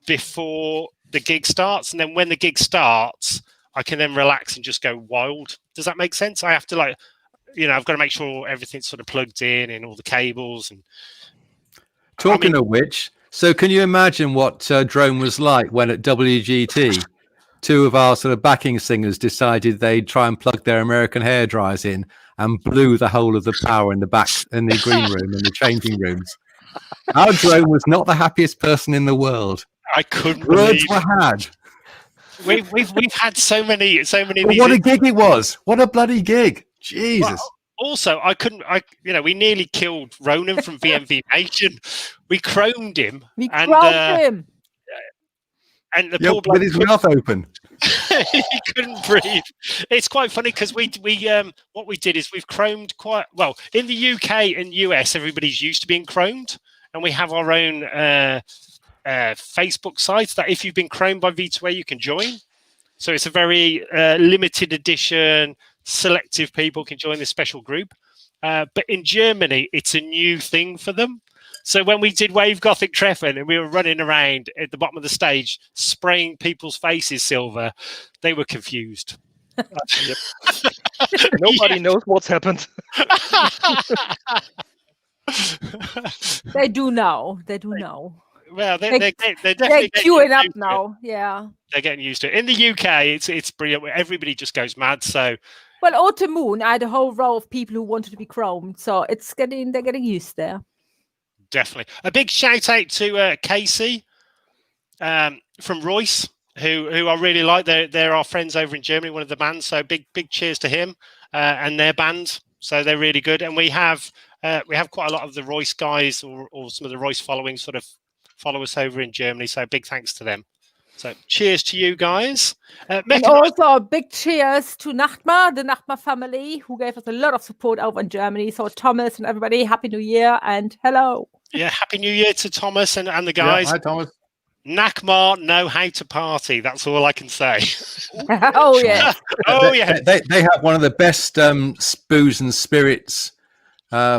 before the gig starts. And then when the gig starts, I can then relax and just go wild. Does that make sense? I have to, like, you know, I've got to make sure everything's sort of plugged in and all the cables. And talking of which, so can you imagine what Drone was like when at WGT, 2 of our sort of backing singers decided they'd try and plug their American hair dryers in and blew the whole of the power in the back, in the green room and the changing rooms. Our Drone was not the happiest person in the world. I couldn't Words believe were had. We've had so many. Well, what a gig it was! What a bloody gig! Jesus. Well, also, we nearly killed Ronan from VMV Nation. We chromed him. Him. And the poor bloke with his mouth open. He couldn't breathe. It's quite funny because we what we did is we've chromed quite well in the UK and US. Everybody's used to being chromed, and we have our own Facebook sites that if you've been chromed by V2a, you can join. So it's a very limited edition. Selective people can join this special group. But in Germany, it's a new thing for them. So when we did Wave Gothic Treffen and we were running around at the bottom of the stage, spraying people's faces silver, they were confused. Nobody knows what's happened. They do know. They do know. Well, they're definitely queuing up now. Yeah, they're getting used to it. In the UK, it's brilliant. Everybody just goes mad. So, well, Autumn Moon, I had a whole row of people who wanted to be chromed, so they're getting used there. Definitely. A big shout out to Casey from Royce, who I really like. They're our friends over in Germany, one of the bands. So big cheers to him and their band. So they're really good. And we have quite a lot of the Royce guys or some of the Royce following sort of follow us over in Germany. So big thanks to them. So cheers to you guys. And also a big cheers to Nachtma, the Nachtma family, who gave us a lot of support over in Germany. So Thomas and everybody, Happy New Year and hello. Yeah, Happy New Year to Thomas and the guys. Yeah, hi, Thomas. Nakmar know how to party. That's all I can say. Oh, yeah. Oh, yeah. They have one of the best booze and spirits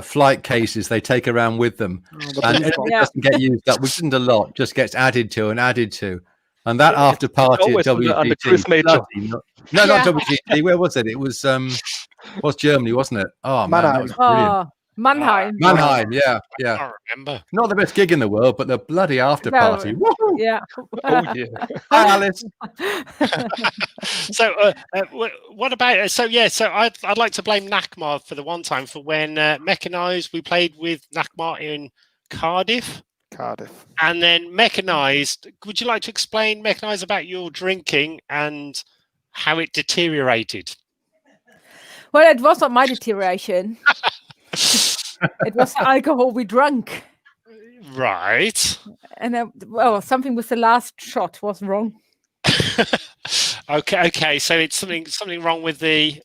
flight cases they take around with them. And it doesn't get used up, which isn't a lot, just gets added to and added to. And that after party at WGT. Not WGT. Where was it? It was Germany, wasn't it? Oh, man, that was brilliant. Mannheim. Mannheim, yeah. I can't remember. Not the best gig in the world, but the bloody after No, party. Woohoo! yeah. Oh yeah. Hi, Alice. So what about so I'd like to blame Nakmar for the one time for when Mechanized, we played with Nakmar in Cardiff. And then Mechanized, would you like to explain, Mechanized, about your drinking and how it deteriorated? Well, it was not my deterioration. It was the alcohol we drank. Right. And something with the last shot was wrong. Okay. So it's something wrong with the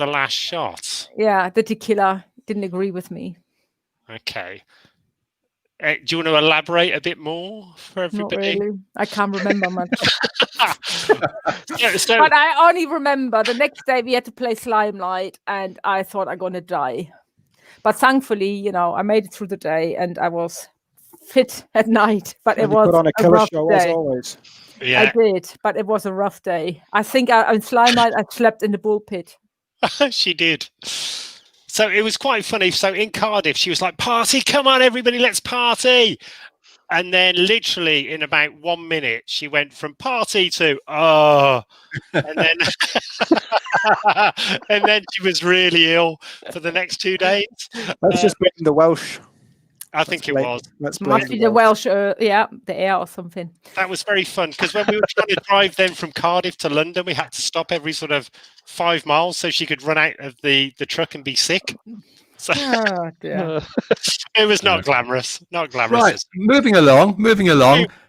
last shot. Yeah, the tequila didn't agree with me. Okay. Do you want to elaborate a bit more for everybody? Not really. I can't remember much. So, but I only remember the next day we had to play Slimelight, and I thought I'm gonna die. But thankfully, I made it through the day, and I was fit at night. But it was put on a killer rough show day. as always. yeah. I did, but it was a rough day. I think on Slimelight I slept in the bull pit. She did. So it was quite funny. So in Cardiff, she was like, "Party, come on, everybody, let's party." And then literally in about 1 minute, she went from party to, oh, and then, and then she was really ill for the next 2 days. Let's just blame the Welsh. I think it was. Let's blame Must be the Welsh, the air or something. That was very fun because when we were trying to drive then from Cardiff to London, we had to stop every sort of 5 miles so she could run out of the truck and be sick. So Oh, dear. it was not glamorous. Not glamorous. Right, moving along.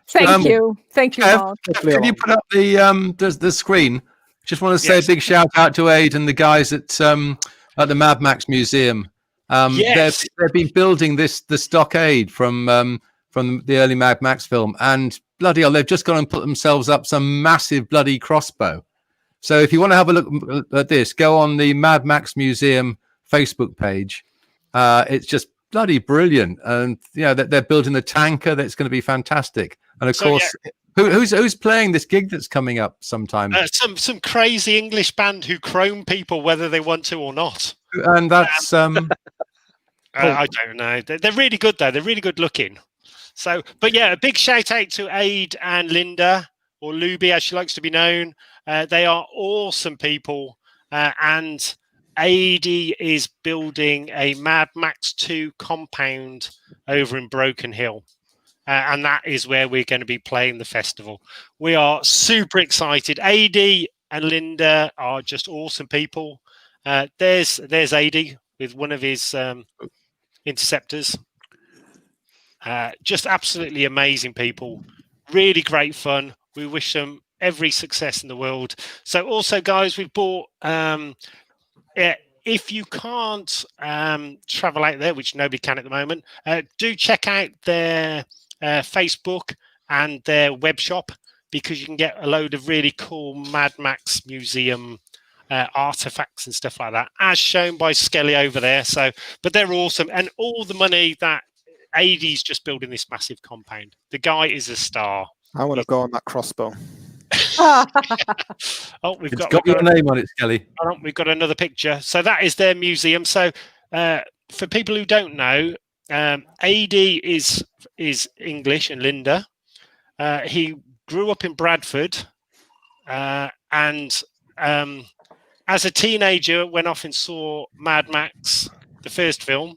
Thank you, Kev, Mark. Can you put up the screen? Just want to say a big shout out to Aid and the guys at the Mad Max Museum. Yes. They've been building the stockade from the early Mad Max film, and bloody hell, they've just gone and put themselves up some massive bloody crossbow. So if you want to have a look at this, go on the Mad Max Museum Facebook page. It's just bloody brilliant, and they're building the tanker that's going to be fantastic. And of course, who's playing this gig that's coming up sometime? Some crazy English band who chrome people whether they want to or not. And that's I don't know. They're really good though. They're really good looking. So, but yeah, a big shout out to Aid and Linda, or Luby as she likes to be known. They are awesome people, and AD is building a Mad Max 2 compound over in Broken Hill. And that is where we're going to be playing the festival. We are super excited. AD and Linda are just awesome people. There's AD with one of his interceptors. Just absolutely amazing people. Really great fun. We wish them every success in the world. So also, guys, we've bought... if you can't travel out there, which nobody can at the moment, do check out their Facebook and their web shop, because you can get a load of really cool Mad Max Museum artifacts and stuff like that, as shown by Skelly over there. So, but they're awesome, and all the money that AD's just building this massive compound. The guy is a star. I want to go on that crossbow. Oh, we've got your name on it, Skelly. We've got another picture. So that is their museum. So for people who don't know, AD is English, and Linda. He grew up in Bradford, and as a teenager went off and saw Mad Max, the first film.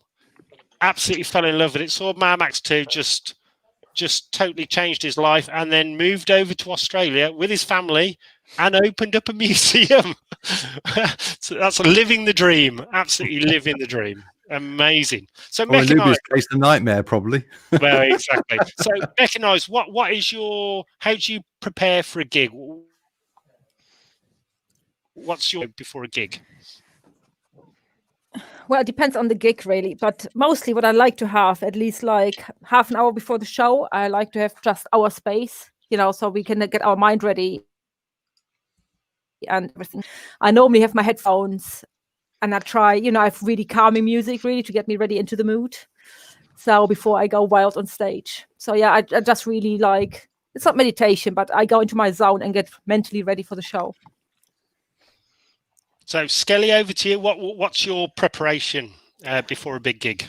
Absolutely fell in love with it. Saw Mad Max 2, just totally changed his life, and then moved over to Australia with his family and opened up a museum. So that's living the dream. Absolutely living the dream. Amazing. So Mechanized case the nightmare, probably. Well, exactly. So Mechanized, what is how do you prepare for a gig? What's your before a gig? Well, it depends on the gig, really. But mostly what I like to have, at least like half an hour before the show, I like to have just our space, so we can get our mind ready and everything. I normally have my headphones, and I try, I have really calming music, really, to get me ready into the mood. So before I go wild on stage. So yeah, I just really like, it's not meditation, but I go into my zone and get mentally ready for the show. So Skelly, over to you. What's your preparation before a big gig?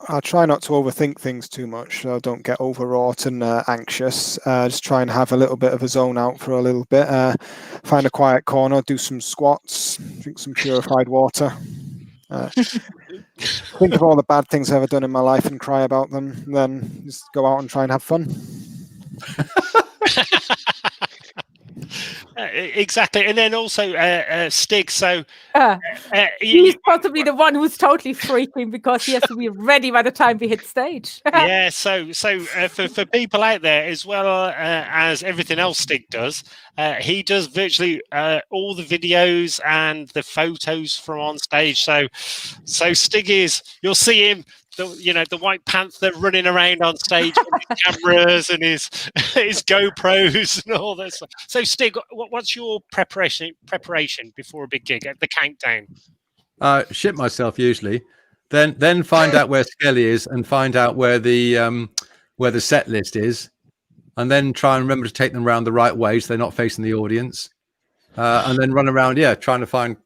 I try not to overthink things too much, so I don't get overwrought and anxious. Just try and have a little bit of a zone out for a little bit. Find a quiet corner, do some squats, drink some purified water. Think of all the bad things I've ever done in my life and cry about them. Then just go out and try and have fun. Exactly, and then also Stig. So he's possibly the one who's totally freaking because he has to be ready by the time we hit stage. Yeah, so for people out there, as well as everything else Stig does, he does virtually all the videos and the photos from on stage. So Stig is, you'll see him, the White Panther running around on stage with his cameras and his GoPros and all that stuff. So Stig, what's your preparation before a big gig at the countdown? Shit myself usually. Then find out where Skelly is and find out where the set list is, and then try and remember to take them around the right way so they're not facing the audience, and then run around trying to find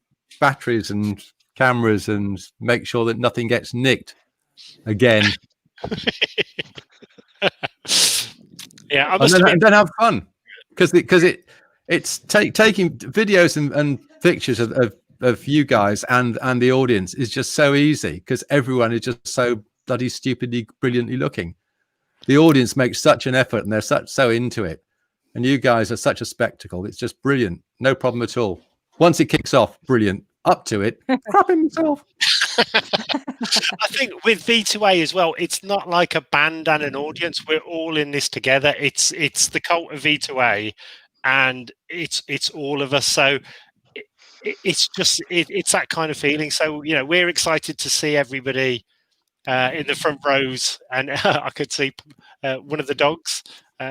batteries and cameras and make sure that nothing gets nicked again. Yeah, and then have fun because it's taking videos and pictures of you guys and the audience is just so easy because everyone is just so bloody stupidly brilliantly looking. The audience makes such an effort and they're so into it, and you guys are such a spectacle. It's just brilliant, no problem at all. Once it kicks off, brilliant. Up to it, crapping myself. I think with V2A as well, it's not like a band and an audience. We're all in this together. It's the cult of V2A, and it's all of us. So it's that kind of feeling. So we're excited to see everybody in the front rows, and I could see one of the dogs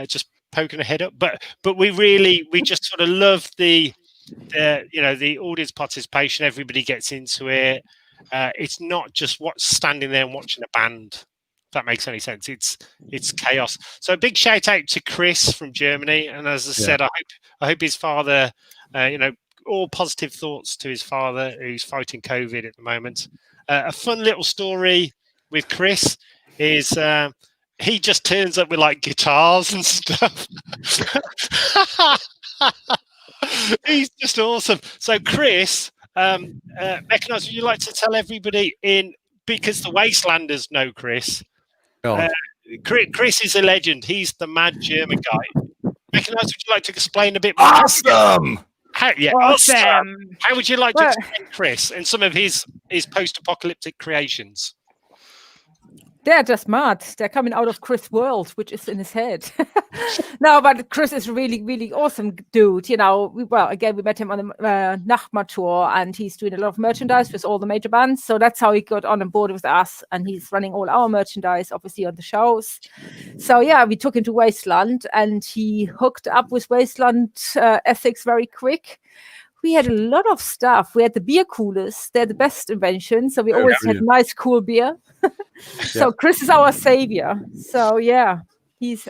just poking a head up. But we just sort of love the audience participation. Everybody gets into it. It's not just standing there and watching a band, if that makes any sense. It's chaos. So a big shout out to Chris from Germany, and as I said, I hope his father, all positive thoughts to his father who's fighting COVID at the moment. A fun little story with Chris is he just turns up with like guitars and stuff. He's just awesome. So Chris, Mechanized, would you like to tell everybody because the Wastelanders know Chris. Chris is a legend. He's the mad German guy. Mechanized, would you like to explain a bit more? Awesome! Awesome! How would you like to explain Chris and some of his post-apocalyptic creations? They're just mad. They're coming out of Chris' world, which is in his head. No, but Chris is really, really awesome dude. We met him on the Nachtma tour, and he's doing a lot of merchandise with all the major bands. So that's how he got on board with us, and he's running all our merchandise, obviously, on the shows. So yeah, we took him to Wasteland, and he hooked up with Wasteland ethics very quick. We had a lot of stuff. We had the beer coolers. They're the best invention. So we always had nice, cool beer. So Chris is our savior. So yeah, he's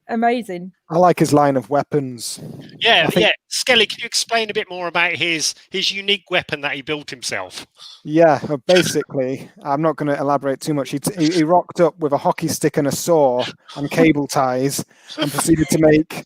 amazing. I like his line of weapons. Yeah. Skelly, can you explain a bit more about his unique weapon that he built himself? Yeah, basically, I'm not going to elaborate too much. He rocked up with a hockey stick and a saw and cable ties and proceeded to make.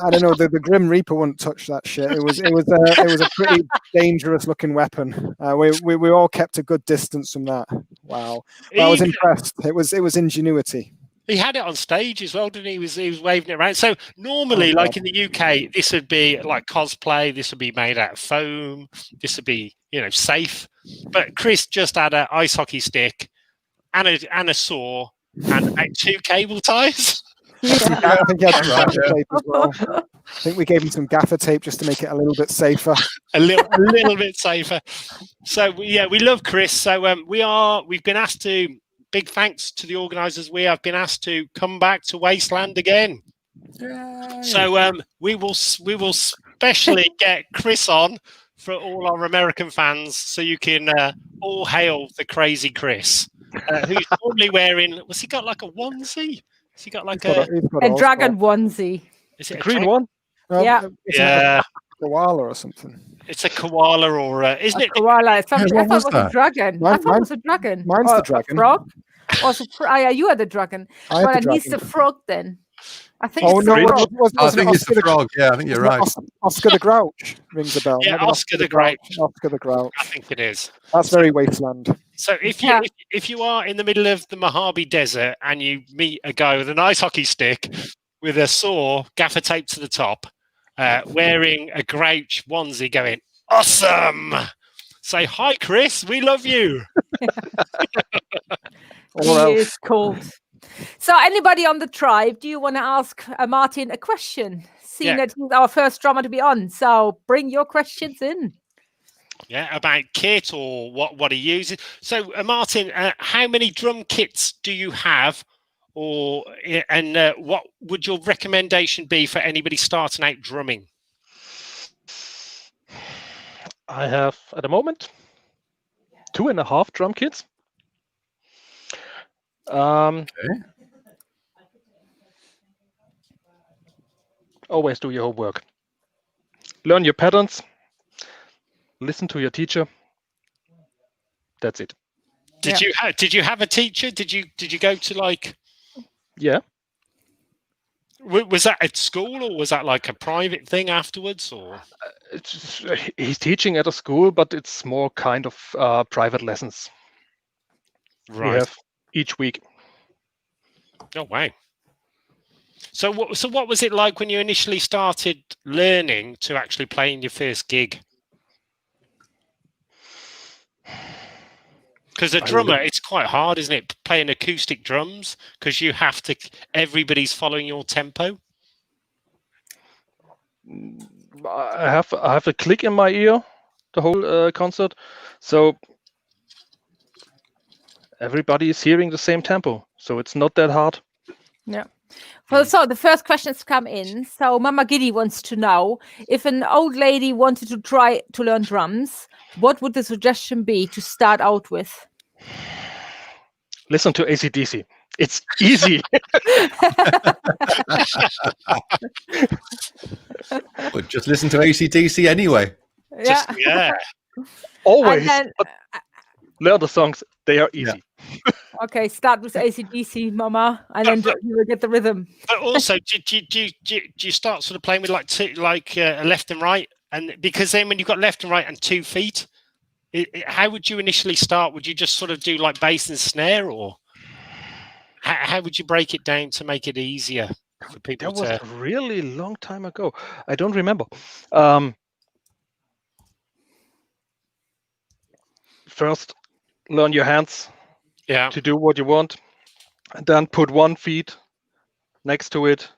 I don't know. The Grim Reaper wouldn't touch that shit. It was a pretty dangerous looking weapon. We all kept a good distance from that. Wow, I was impressed. It was ingenuity. He had it on stage as well, didn't he? He was waving it around. So normally, like in the UK, this would be like cosplay. This would be made out of foam. This would be safe. But Chris just had an ice hockey stick and a saw and about 2 cable ties. Yeah. I think he had some gaffer tape as well. I think we gave him some gaffer tape just to make it a little bit safer. a little bit safer. So we love Chris. So we've been asked to. Big thanks to the organisers. We have been asked to come back to Wasteland again. Yay. So we will specially get Chris on for all our American fans, so you can all hail the crazy Chris, who's normally wearing. What's he got? Like a onesie? Has he got like a dragon onesie? Is it a green one? Well, yeah. Like a koala or something. It's a koala or isn't it? Koala. I thought what it was was a that? dragon. I thought it was a dragon. Mine's or the dragon. A frog. Yeah, you are the dragon. I had Well, the and he's the dragon. frog then. I think Oh it's no, the Fringe. frog. I think it's the frog. Yeah, I think you're right. Oscar the Grouch rings a bell. Yeah, Remember Oscar the Grouch. Oscar the Grouch. I think it is. That's very Wasteland. So if you Yeah. if you are in the middle of the Mojave Desert and you meet a guy with an ice hockey stick with a saw gaffer taped to the top, wearing a Grouch onesie, going awesome. Say hi, Chris. We love you. He is cold. So, anybody on the tribe, do you want to ask Martin a question? Seeing that he's our first drummer to be on, so bring your questions in. Yeah, about kit or what he uses. So, Martin, how many drum kits do you have, and what would your recommendation be for anybody starting out drumming? I have at the moment 2.5 drum kits. Always do your homework. Learn your patterns. Listen to your teacher. That's it. Did you have a teacher? Did you go to like? Yeah. Was that at school or was that like a private thing afterwards? Or He's teaching at a school, but it's more kind of private lessons. We have each week. Oh wow! So what was it like when you initially started learning to actually play in your first gig? Because a drummer, it's quite hard, isn't it? Playing acoustic drums because you have to. Everybody's following your tempo. I have a click in my ear the whole concert, so everybody is hearing the same tempo. So it's not that hard. Yeah. Well, so the first questions come in. So Mama Giddy wants to know if an old lady wanted to try to learn drums, what would the suggestion be to start out with? Listen to AC/DC. It's easy. Well, just listen to AC/DC anyway. Yeah. Always. Then, learn the songs. They are easy. Yeah. Okay, start with AC/DC, Mama, and then you will get the rhythm. But also, do you start sort of playing with like left and right? And because then when you've got left and right and 2 feet, how would you initially start? Would you just sort of do like bass and snare, or how would you break it down to make it easier for people? That was a really long time ago. I don't remember. First, learn your hands to do what you want, and then put 1 feet next to it,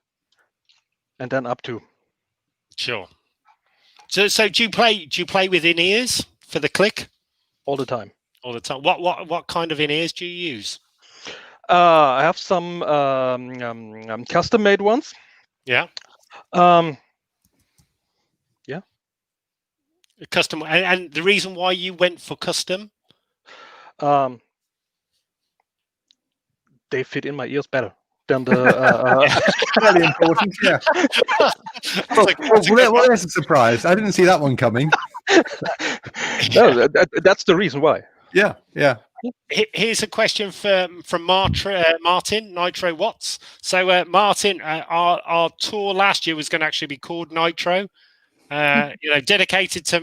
and then up 2. Sure. So do you play with in-ears for the click? All the time. All the time. What kind of in-ears do you use? I have some custom-made ones. Yeah. Yeah. Custom, and the reason why you went for custom? They fit in my ears better than the. Very important. Yeah. Well, there's a surprise. I didn't see that one coming. No, that's the reason why. Yeah. Yeah. Here's a question from Martin Nitro Watts. So Martin, our tour last year was going to actually be called Nitro, dedicated to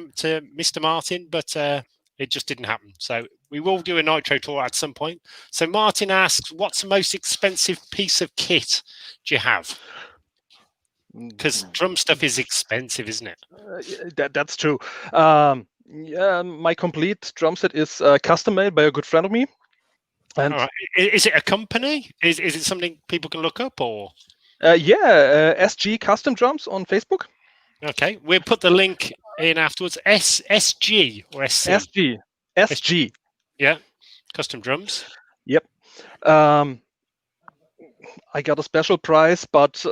Mr. Martin, but it just didn't happen. So we will do a Nitro tour at some point. So Martin asks, what's the most expensive piece of kit do you have? Because drum stuff is expensive, isn't it? That's true. Yeah, my complete drum set is custom made by a good friend of me. And all right. Is it a company? Is it something people can look up, or? SG Custom Drums on Facebook. Okay, we'll put the link in afterwards. SG or SC? SG. Yeah, custom drums. Yep. I got a special price, but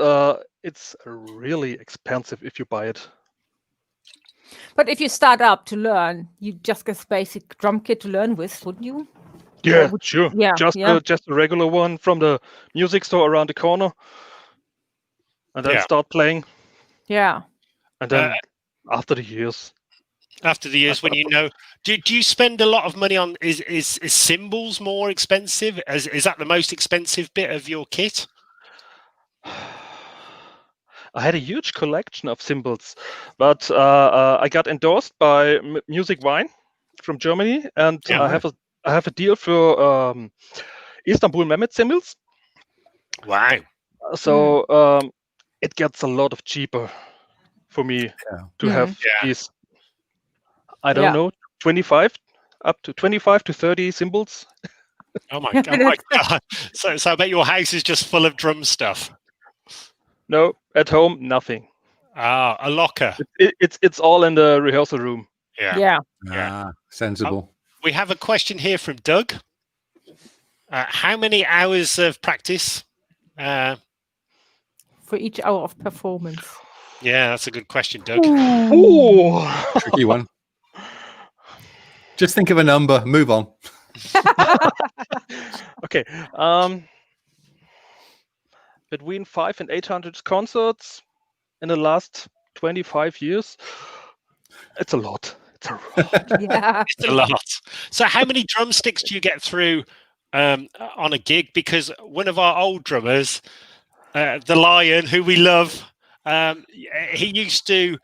it's really expensive if you buy it. But if you start up to learn, you just get a basic drum kit to learn with, wouldn't you? Yeah, sure. Yeah, just a regular one from the music store around the corner, and then start playing. Yeah. And then after the years, After the years, when you know, do you spend a lot of money on? Is cymbals more expensive? Is that the most expensive bit of your kit? I had a huge collection of cymbals, but I got endorsed by Music Wine from Germany, and Yeah, I have a deal for Istanbul Mehmet cymbals. Wow. So it gets a lot of cheaper for me to have these. I don't know, 25 up to 25 to 30 cymbals. Oh my god! So I bet your house is just full of drum stuff. No, at home, nothing. Ah, a locker. It's all in the rehearsal room. Yeah. Sensible. We have a question here from Doug. How many hours of practice? For each hour of performance. Yeah, that's a good question, Doug. Ooh. Tricky one. Just think of a number. Move on. Okay. Between 500 and 800 concerts in the last 25 years. It's a lot. It's a lot. Yeah. It's a lot. So how many drumsticks do you get through on a gig? Because one of our old drummers, the Lion, who we love, he used to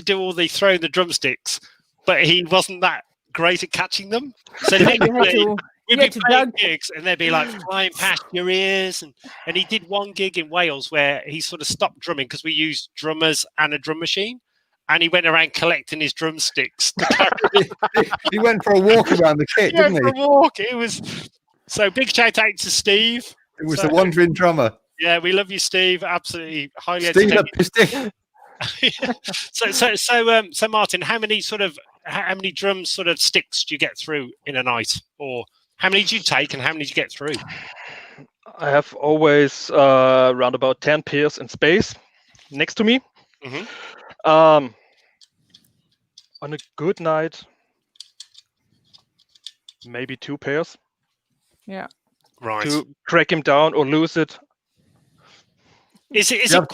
do all the throwing the drumsticks, but he wasn't that great at catching them. So literally, we'd be playing gigs and they'd be like flying past your ears. And he did one gig in Wales where he sort of stopped drumming because we used drummers and a drum machine. And he went around collecting his drumsticks. He went for a walk around the kit, didn't he? For a walk. It was so big. Shout out to Steve. It was the wandering drummer. Yeah, we love you, Steve. Absolutely, highly Steve educated. So Martin, how many drum sort of sticks do you get through in a night, or how many do you take and how many do you get through? I have always around about 10 pairs in space next to me. Mm-hmm. On a good night, maybe 2 pairs. Yeah. Right. To crack him down or lose it. Do you have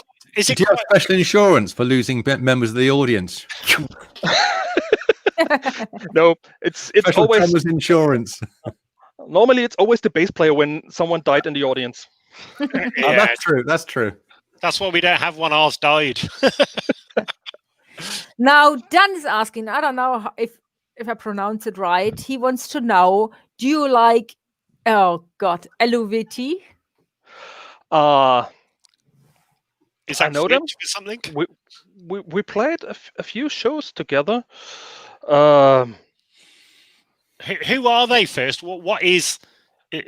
special insurance for losing members of the audience? No, it's special always insurance. Normally, it's always the bass player when someone died in the audience. Yeah, that's true. That's true. That's why we don't have one. Ours died. Now, Dan is asking, I don't know if I pronounce it right. He wants to know, do you like, oh God, LUVT? Is that know them? or something? We played a few shows together. Who are they first? What is they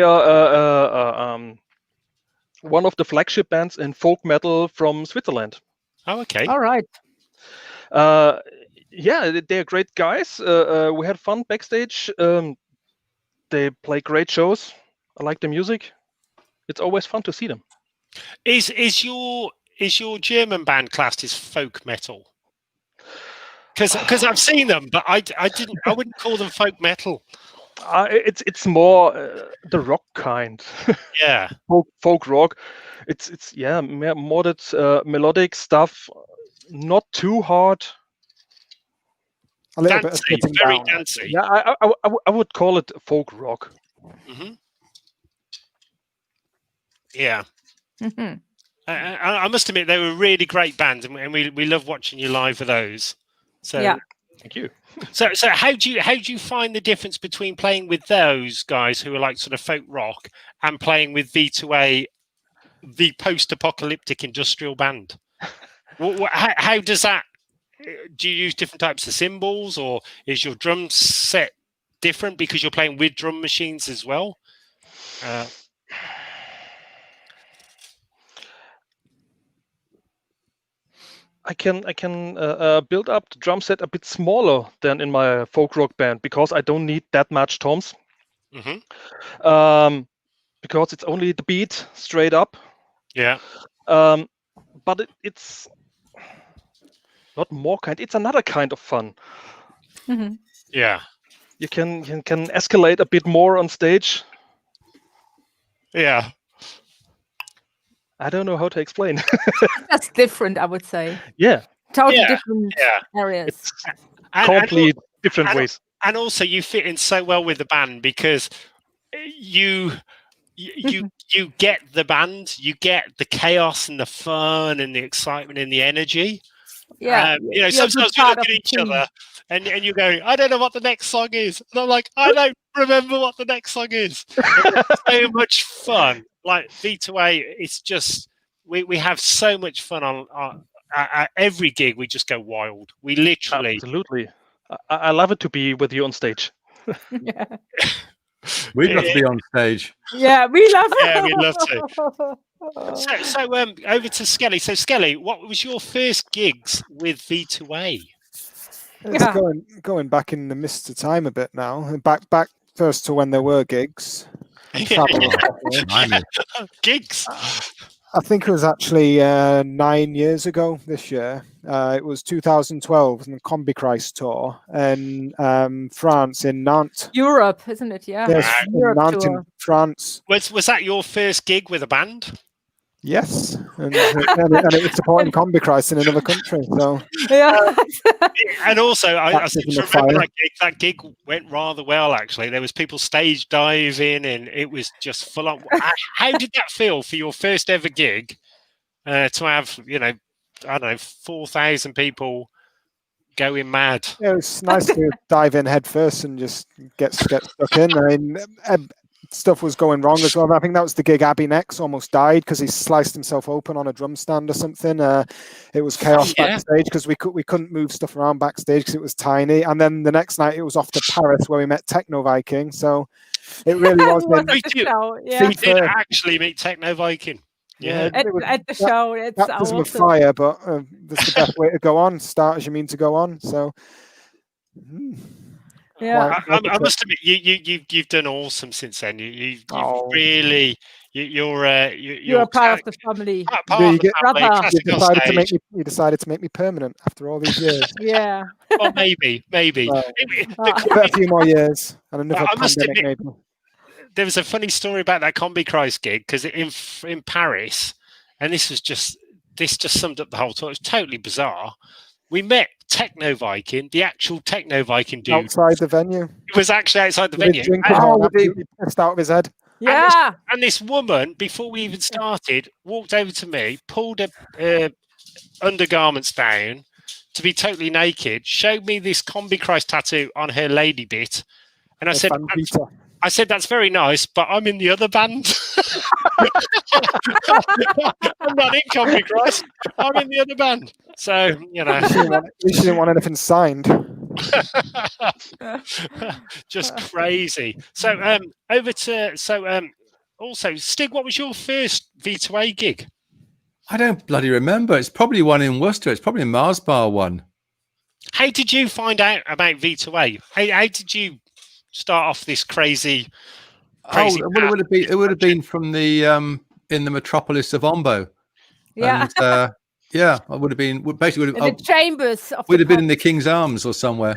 are one of the flagship bands in folk metal from Switzerland. Oh, okay. All right. Yeah, they're great guys. We had fun backstage. They play great shows. I like the music. It's always fun to see them. Is your German band classed as folk metal? Because I've seen them, but I wouldn't call them folk metal. It's more the rock kind. Yeah. folk rock. It's more that melodic stuff. Not too hard. A little dancey, bit of very down. dancey. Yeah, I would call it folk rock. Mm-hmm. Yeah. Mm-hmm. I must admit they were really great bands, and we love watching you live for those. So yeah. Thank you. So how do you find the difference between playing with those guys who are like sort of folk rock and playing with V2A, the post-apocalyptic industrial band? How does that? Do you use different types of cymbals, or is your drum set different because you're playing with drum machines as well? I can build up the drum set a bit smaller than in my folk rock band because I don't need that much toms. Mm-hmm. Because it's only the beat straight up. Yeah. But it's not more kind. It's another kind of fun. Mm-hmm. Yeah. You can escalate a bit more on stage. Yeah. I don't know how to explain. That's different, I would say. Yeah, Totally Yeah, different areas. it's completely different ways. And also, you fit in so well with the band because you get the band, you get the chaos and the fun and the excitement and the energy. Yeah, You know, you're a sometimes good we part look of at the each team. other and you're going, I don't know what the next song is. And I'm like, I don't remember what the next song is. It's so much fun. Like V2A, it's just, we have so much fun on at every gig. We just go wild. We literally. Absolutely. I love it to be with you on stage. Yeah. We'd love to be on stage. Yeah, we love it. Yeah, we'd love to. So over to Skelly. So Skelly, what was your first gigs with V2A? It's going back in the mist of time a bit now. Back first to when there were gigs. And travel. Gigs. I think it was actually 9 years ago this year. It was 2012 in the Combi Christ tour in France, in Nantes. Europe, isn't it? Yeah. Yes, Europe Nantes tour. in France. Was that your first gig with a band? Yes, and it was supporting Combi Christ in another country. So Yeah. And also, I seem to remember fire. that gig went rather well. Actually, there was people stage diving, and it was just full on. How did that feel for your first ever gig? To have, you know, I don't know, 4,000 people going mad. yeah, it was nice to dive in head first and just get stuck in. I mean, stuff was going wrong as well. I think that was the gig Abby Nex almost died because he sliced himself open on a drum stand or something. It was chaos backstage because we couldn't move stuff around backstage because it was tiny. And then the next night it was off to Paris where we met Techno Viking. So it really was. We did actually meet Techno Viking. Yeah, at the show. It's baptism of awesome. fire, but that's the best way to go on. Start as you mean to go on. So. Yeah, I must admit, you've done awesome since then. You've really you're a part of the family. You decided to make me permanent after all these years. Yeah. Well, maybe. A few more years and another pandemic, maybe. There was a funny story about that Combi Christ gig because in Paris, and this just summed up the whole tour. It was totally bizarre. We met Techno Viking, the actual Techno Viking dude. Outside the venue. It was actually outside the venue. He pissed out of his head. Yeah. And this woman, before we even started, walked over to me, pulled her undergarments down to be totally naked, showed me this Combi Christ tattoo on her lady bit. And I said, that's very nice, but I'm in the other band. I'm not in Combi Christ. I'm in the other band. So, you know. You didn't want anything signed. Just crazy. So, also, Stig, what was your first V2A gig? I don't bloody remember. It's probably one in Worcester. It's probably a Mars Bar one. How did you find out about V2A? How did you start off this crazy it would have been from the in the metropolis of Ombo. Yeah. And, yeah, I would have been basically in the chambers of would have been in the King's Arms or somewhere.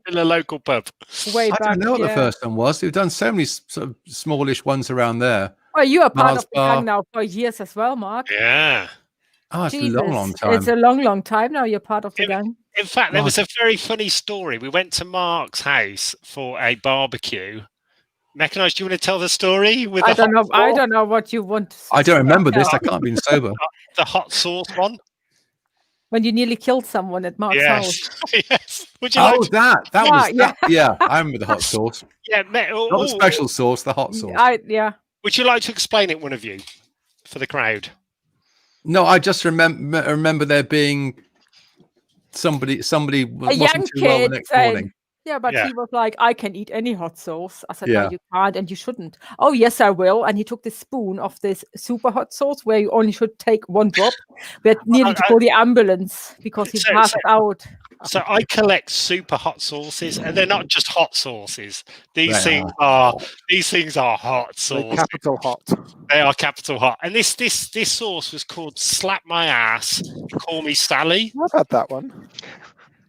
In a local pub. Way back, I don't know what the first one was. We've done so many sort of smallish ones around there. Well, you are part of the gang now for years as well, Mark. Yeah. Oh, it's a long time. It's a long time now. You're part of the gang. In fact, there was a very funny story. We went to Mark's house for a barbecue. Mechanized, do you want to tell the story? I don't know what you want. I don't remember this. I can't be sober. The hot sauce one. When you nearly killed someone at Mark's house. Yes. Would you that was that. Yeah, I remember the hot sauce. Yeah, not the special sauce, the hot sauce. Would you like to explain it, one of you, for the crowd? No, I just remember there being somebody wasn't too well the next morning. Yeah, but he was like, I can eat any hot sauce. I said, no, you can't and you shouldn't. Oh, yes, I will. And he took the spoon of this super hot sauce where you only should take one drop. We had nearly to call the ambulance because he passed out. So I collect super hot sauces, and they're not just hot sauces. These things are hot sauces. They're capital hot. They are capital hot. And this sauce was called Slap My Ass, Call Me Sally. I've had that one.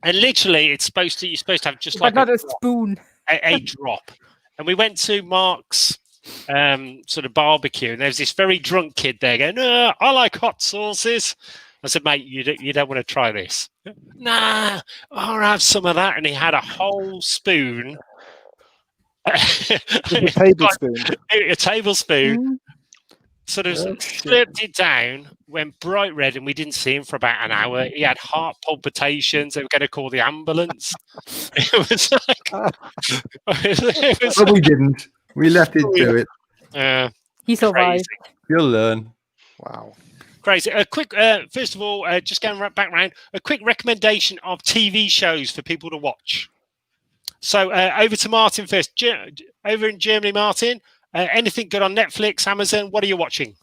And literally, you're supposed to have just but not a spoon, a drop. And we went to Mark's sort of barbecue, and there's this very drunk kid there going, I like hot sauces. I said, mate, you don't want to try this? Nah, I'll have some of that. And he had a whole spoon. A tablespoon. A tablespoon. Mm. Sort of slurped it down, went bright red, and we didn't see him for about an hour. He had heart palpitations. They were going to call the ambulance. It was like... But we didn't. We left it to it. He survived. Crazy. You'll learn. Wow. Crazy. A quick, first of all, just going back round, a quick recommendation of TV shows for people to watch. So over to Martin first. Over in Germany, Martin, anything good on Netflix, Amazon? What are you watching?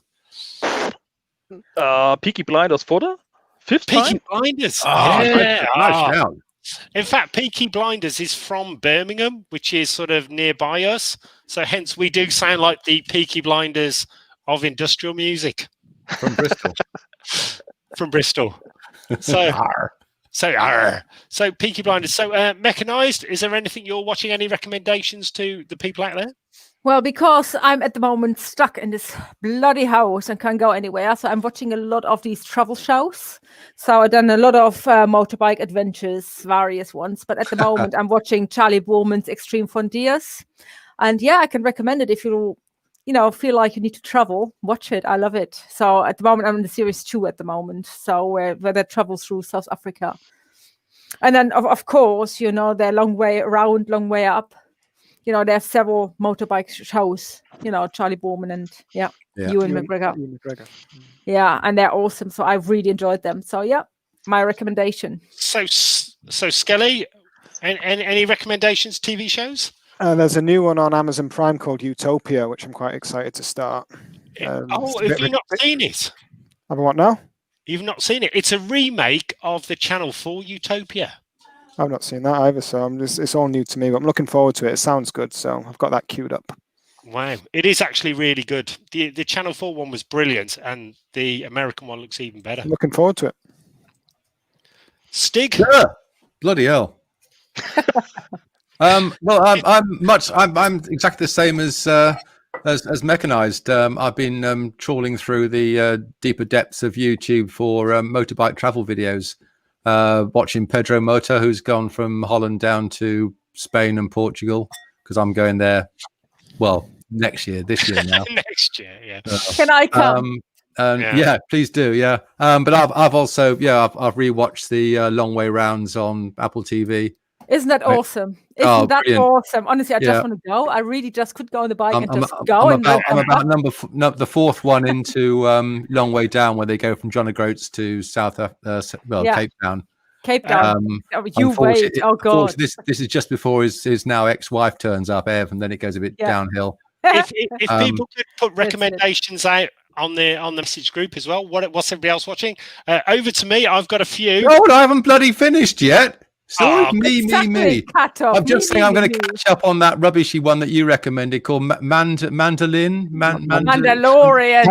Peaky Blinders for the fifth Peaky time? Blinders. Nice shout. In fact, Peaky Blinders is from Birmingham, which is sort of nearby us. So hence we do sound like the Peaky Blinders of industrial music. From Bristol. From Bristol. So, so Peaky Blinders. So Mechanized, is there anything you're watching? Any recommendations to the people out there? Well, because I'm at the moment stuck in this bloody house and can't go anywhere, so I'm watching a lot of these travel shows. So I've done a lot of motorbike adventures, various ones. But at the moment, I'm watching Charlie Boorman's Extreme Frontiers. And yeah, I can recommend it if you feel like you need to travel. Watch it. I love it. So at the moment, I'm in the series 2 at the moment. So where they travel through South Africa. And then, of course, they're long way around, long way up. There are several motorbike shows, Charlie Boorman and Ewan McGregor. Yeah, and they're awesome. So I've really enjoyed them. So yeah, my recommendation. So Skelly, any recommendations, TV shows? There's a new one on Amazon Prime called Utopia, which I'm quite excited to start. Have you not seen it? Have I what now? You've not seen it? It's a remake of the Channel 4 Utopia. I've not seen that either, so it's all new to me, but I'm looking forward to it. It sounds good, so I've got that queued up. Wow, it is actually really good. The Channel 4 one was brilliant, and the American one looks even better. I'm looking forward to it. Stig? Yeah. Bloody hell. Well, I'm exactly the same as Mechanized. I've been trawling through the deeper depths of YouTube for motorbike travel videos. Watching Pedro Moto, who's gone from Holland down to Spain and Portugal, because I'm going there. Well, this year now. Next year, yeah. Can I come? Yeah, please do. Yeah, but I've also I've rewatched the Long Way Rounds on Apple TV. Isn't that awesome? Isn't that brilliant. awesome? Honestly, I just want to go. I really just could go on the bike and just go. I'm about the fourth one into Long Way Down, where they go from John O'Groats to Cape Town. Cape Town. You wait. Oh God. This is just before his now ex-wife turns up, Ev, and then it goes a bit downhill. If people could put recommendations out on the message group as well, what's everybody else watching? Over to me. I've got a few. Oh, I haven't bloody finised yet. So me. I'm just saying I'm going to catch up on that rubbishy one that you recommended called Mandalorian. Mandalorian.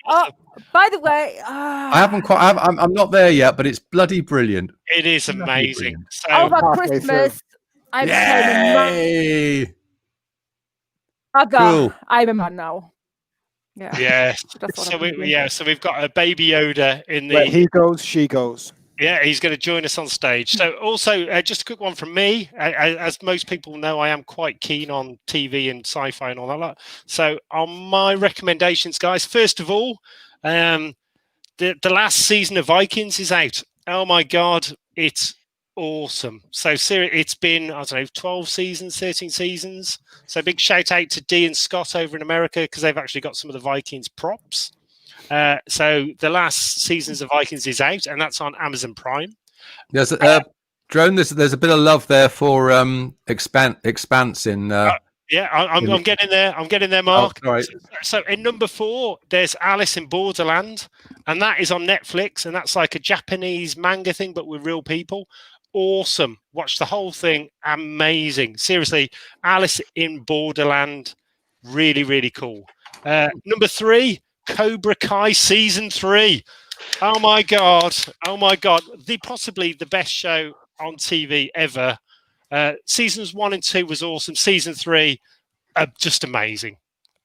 Oh, by the way, I haven't quite. I'm not there yet, but it's bloody brilliant. It is amazing. So, over Christmas, I became a mother. Cool. I'm a man now. Yeah. So we've got a baby Yoda in the. Where he goes, she goes. Yeah, he's going to join us on stage. So also, just a quick one from me. As most people know, I am quite keen on TV and sci-fi and all that lot. So on my recommendations, guys, first of all, the last season of Vikings is out. Oh my God, it's awesome. So it's been, 12 seasons, 13 seasons. So big shout out to Dee and Scott over in America, because they've actually got some of the Vikings props. So the last seasons of Vikings is out, and that's on Amazon Prime. There's Drone. There's a bit of love there for Expanse in. I'm getting there. I'm getting there, Mark. Oh, right. So in number 4, there's Alice in Borderland, and that is on Netflix, and that's like a Japanese manga thing, but with real people. Awesome. Watch the whole thing. Amazing. Seriously, Alice in Borderland. Really, really cool. Number 3. Cobra Kai season 3. Oh my god. Possibly the best show on TV ever. Seasons 1 and 2 was awesome. Season 3, just amazing.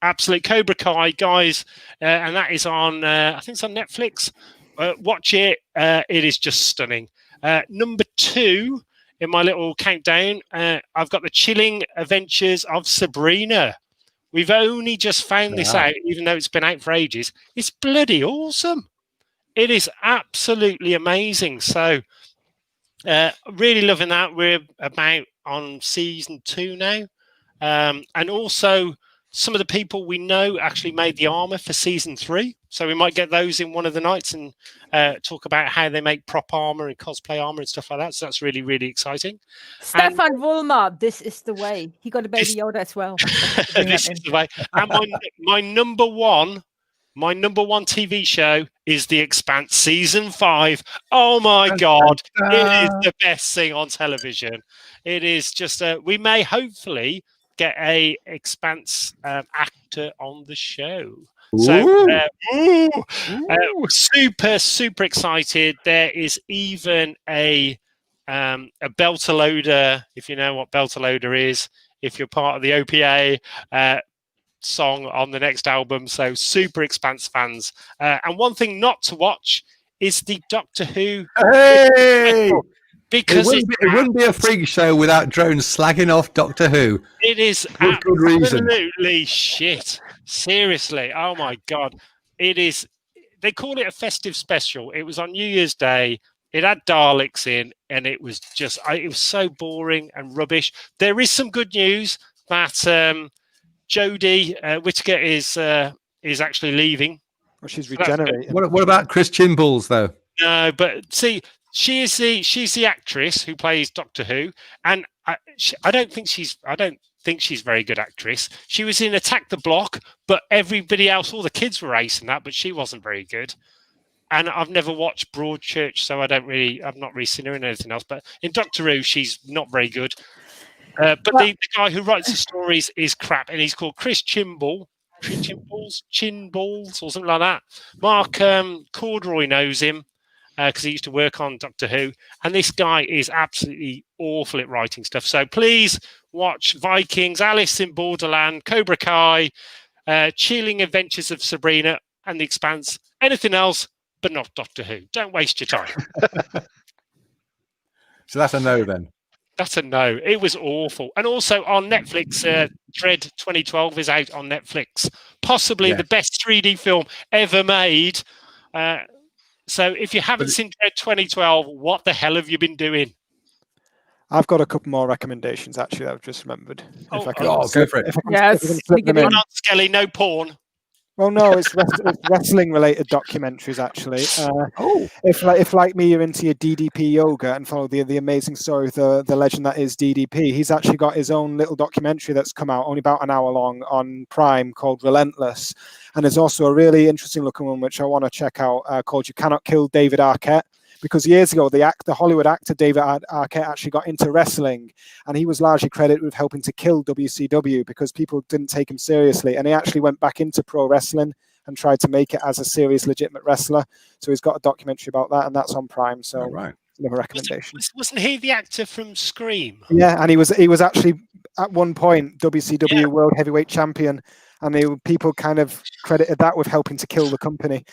Absolute Cobra Kai, guys, and that is on. I think it's on Netflix. Watch it. It is just stunning. Number 2 in my little countdown, I've got the chilling adventures of Sabrina. We've only just found this out, even though it's been out for ages. It's bloody awesome. It is absolutely amazing. So, really loving that. We're about on season 2 now, and also. Some of the people we know actually made the armor for season 3. So we might get those in one of the nights and talk about how they make prop armor and cosplay armor and stuff like that. So that's really, really exciting. Stefan Woolmer, this is the way. He got a Baby Yoda as well. This is the way. And my number one TV show is The Expanse season 5. Oh my God. It is the best thing on television. It is just, we may hopefully get a Expanse actor on the show. So super excited. There is even a belter loader, if you know what belter loader is, if you're part of the OPA song on the next album. So super Expanse fans. And one thing not to watch is the Doctor Who. Hey! Because it wouldn't be a freak show without drones slagging off Doctor Who. It is absolutely shit. Seriously. Oh my God. It is. They call it a festive special. It was on New Year's Day. It had Daleks in, and it was just, it was so boring and rubbish. There is some good news that Jodie Whittaker is actually leaving. Well, she's regenerating. What about Chris Chimballs, though? No, but see, she's the actress who plays Doctor Who, and I don't think she's a very good actress. She was in Attack the Block, but everybody else, all the kids were ace in that, but she wasn't very good. And I've never watched Broadchurch, so I've not really seen her in anything else. But in Doctor Who, she's not very good. But the guy who writes the stories is crap, and he's called Chris Chimballs, or something like that. Mark Corduroy knows him because he used to work on Doctor Who, and this guy is absolutely awful at writing stuff. So please watch Vikings, Alice in Borderland, Cobra Kai, Chilling Adventures of Sabrina, and The Expanse. Anything else, but not Doctor Who. Don't waste your time. So that's a no then. That's a no. It was awful. And also on Netflix, Dread 2012 is out on Netflix. Possibly the best 3D film ever made. So if you haven't seen Dread 2012, what the hell have you been doing? I've got a couple more recommendations, actually, that I've just remembered. Go for it. Not Skelly, no porn. Well, no, it's wrestling-related documentaries, actually. If like me, you're into your DDP yoga and follow the amazing story of the legend that is DDP, he's actually got his own little documentary that's come out, only about an hour long, on Prime, called Relentless. And there's also a really interesting looking one, which I want to check out, called You Cannot Kill David Arquette. Because years ago, the Hollywood actor David Arquette actually got into wrestling, and he was largely credited with helping to kill WCW because people didn't take him seriously. And he actually went back into pro wrestling and tried to make it as a serious, legitimate wrestler. So he's got a documentary about that, and that's on Prime. So another recommendation. Wasn't he the actor from Scream? Yeah, and he was actually at one point WCW World Heavyweight Champion, and people kind of credited that with helping to kill the company.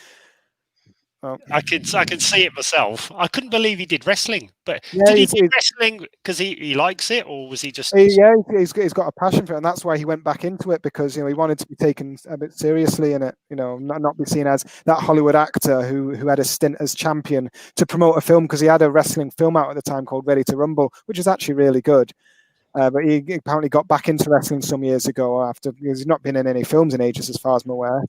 Oh. I can see it myself. I couldn't believe he did wrestling, but did he do wrestling because he likes it, or was he just? Yeah, he's got a passion for it, and that's why he went back into it, because he wanted to be taken a bit seriously in it. Not be seen as that Hollywood actor who had a stint as champion to promote a film, because he had a wrestling film out at the time called Ready to Rumble, which is actually really good. But he apparently got back into wrestling some years ago after, because he's not been in any films in ages, as far as I'm aware.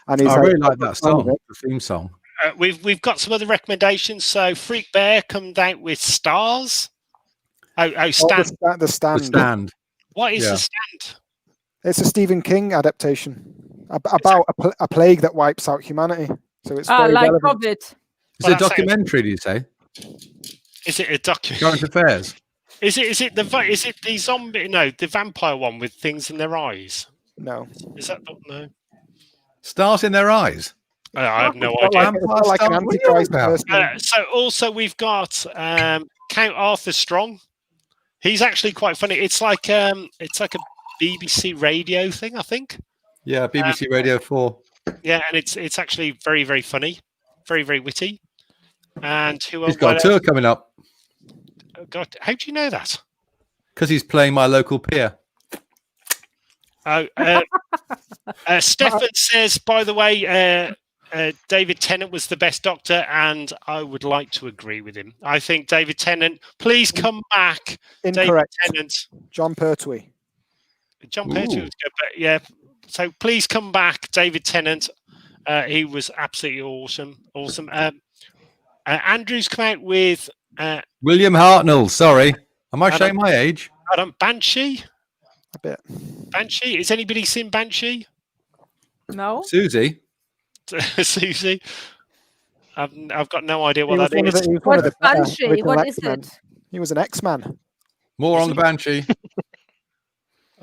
And I really like that song, the theme song. We've got some other recommendations. So Freak Bear comes out with Stars. Stand. The Stand. What is The Stand? It's a Stephen King adaptation about a plague that wipes out humanity. So it's very like relevant. Hobbit. Is it a documentary? Did you say? Is it a documentary? Current affairs. Is it the zombie? No, the vampire one with things in their eyes. No. Is that no? Stars in their eyes. I have no idea. Like an Antichrist person. So also we've got Count Arthur Strong. He's actually quite funny. It's like a BBC Radio thing, I think. Yeah, BBC Radio 4. Yeah, and it's actually very, very funny, very, very witty. And who He's got a tour coming up. Oh God, how do you know that? Because he's playing my local pier. Oh, Stefan says, by the way, David Tennant was the best Doctor, and I would like to agree with him. I think David Tennant, please come back. Incorrect. David Tennant. John Pertwee. John Pertwee was good, but yeah. So please come back, David Tennant. He was absolutely awesome. Andrew's come out with William Hartnell. Sorry, am I showing my age? Banshee. A bit. Banshee. Has anybody seen Banshee? No. Susie. Susie. I've got no idea what that is. What's Banshee? What is it? He was an X-Man. More on the Banshee.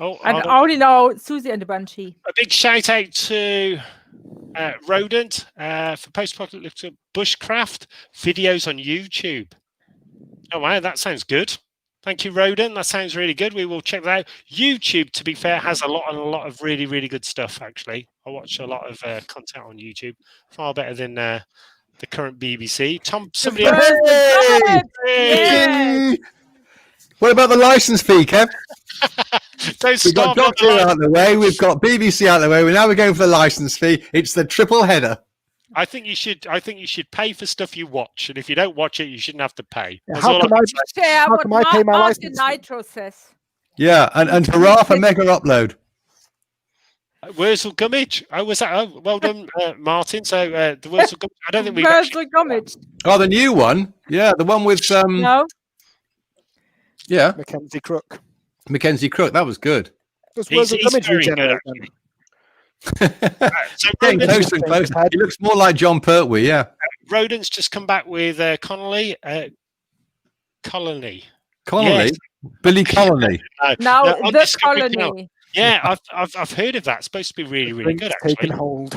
I only know Susie and the Banshee. A big shout out to Rodent for post-apocalyptic bushcraft videos on YouTube. Oh wow, that sounds good. Thank you, Rodent. That sounds really good. We will check that out. YouTube, to be fair, has a lot of really, really good stuff. Actually, I watch a lot of content on YouTube, far better than the current BBC. Tom, somebody else. Yeah. What about the license fee, Kev? We've got Doctor out of the way. We've got BBC out of the way. Now we're going for the license fee. It's the triple header. I think you should pay for stuff you watch, and if you don't watch it, you shouldn't have to pay. Yeah, how come I pay my license? Nitro says. Yeah, and hurrah for mega upload. Wurzel Gummidge. Oh, was that? Oh, well done, Martin. So the Wurzel Gummidge. I don't think we. Wurzel Gummidge. Oh, the new one. Yeah, the one with No. Yeah. Mackenzie Crook. Mackenzie Crook. That was good. He's very good, actually. Getting closer and closer. He looks more like John Pertwee, yeah. Rodent's just come back with Colony. Yes. Billy Colony. No, the Colony. Yeah, I've heard of that. It's supposed to be really, really good, actually. Taken hold.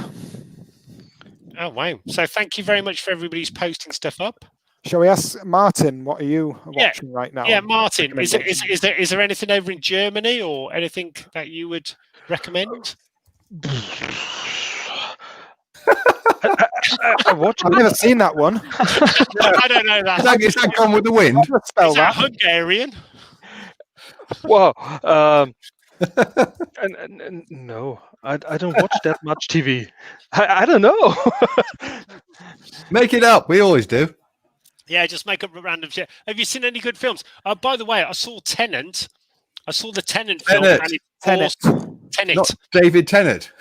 Oh wow! So thank you very much for everybody who's posting stuff up. Shall we ask Martin, what are you watching right now? Yeah, Martin, is there anything over in Germany or anything that you would recommend? I've never seen that one. I don't know that. Is that Gone with the Wind? Is that Hungarian? Wow. And no, I don't watch that much TV. I don't know. Make it up. We always do. Yeah, just make up a random shit. Have you seen any good films? By the way, I saw Tenet. I saw the Tenet film. And it's awesome. Tenet. Not David Tennant.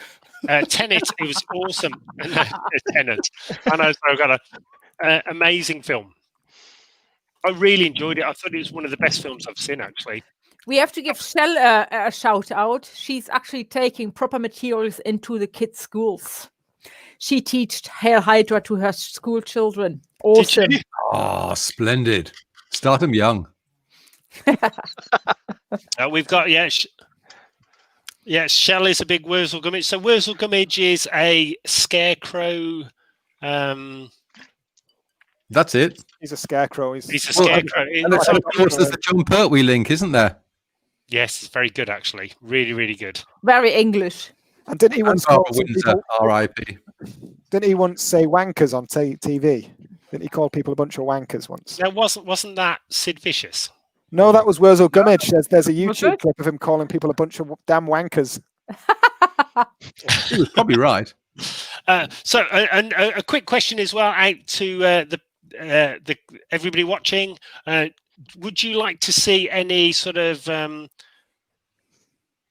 Tenet. It was awesome. Tenet. I know. So I've got an amazing film. I really enjoyed it. I thought it was one of the best films I've seen, actually. We have to give Shell a shout out. She's actually taking proper materials into the kids' schools. She teaches Hail Hydra to her school children. Awesome. Oh, splendid. Start them young. We've got, Shell is a big Wurzel Gummidge. So Wurzel Gummidge is a scarecrow. That's it. He's a scarecrow. He's a scarecrow. And of course, there's the John Pertwee link, isn't there? Yes, it's very good, actually. Really, really good. Very English. And didn't he once R.I.P. Didn't he once say wankers on TV? Didn't he call people a bunch of wankers once? Now, wasn't that Sid Vicious? No, that was Wurzel Gummidge. There's a YouTube clip of him calling people a bunch of damn wankers. He was probably right. So, a quick question as well out to the everybody watching. Would you like to see any sort of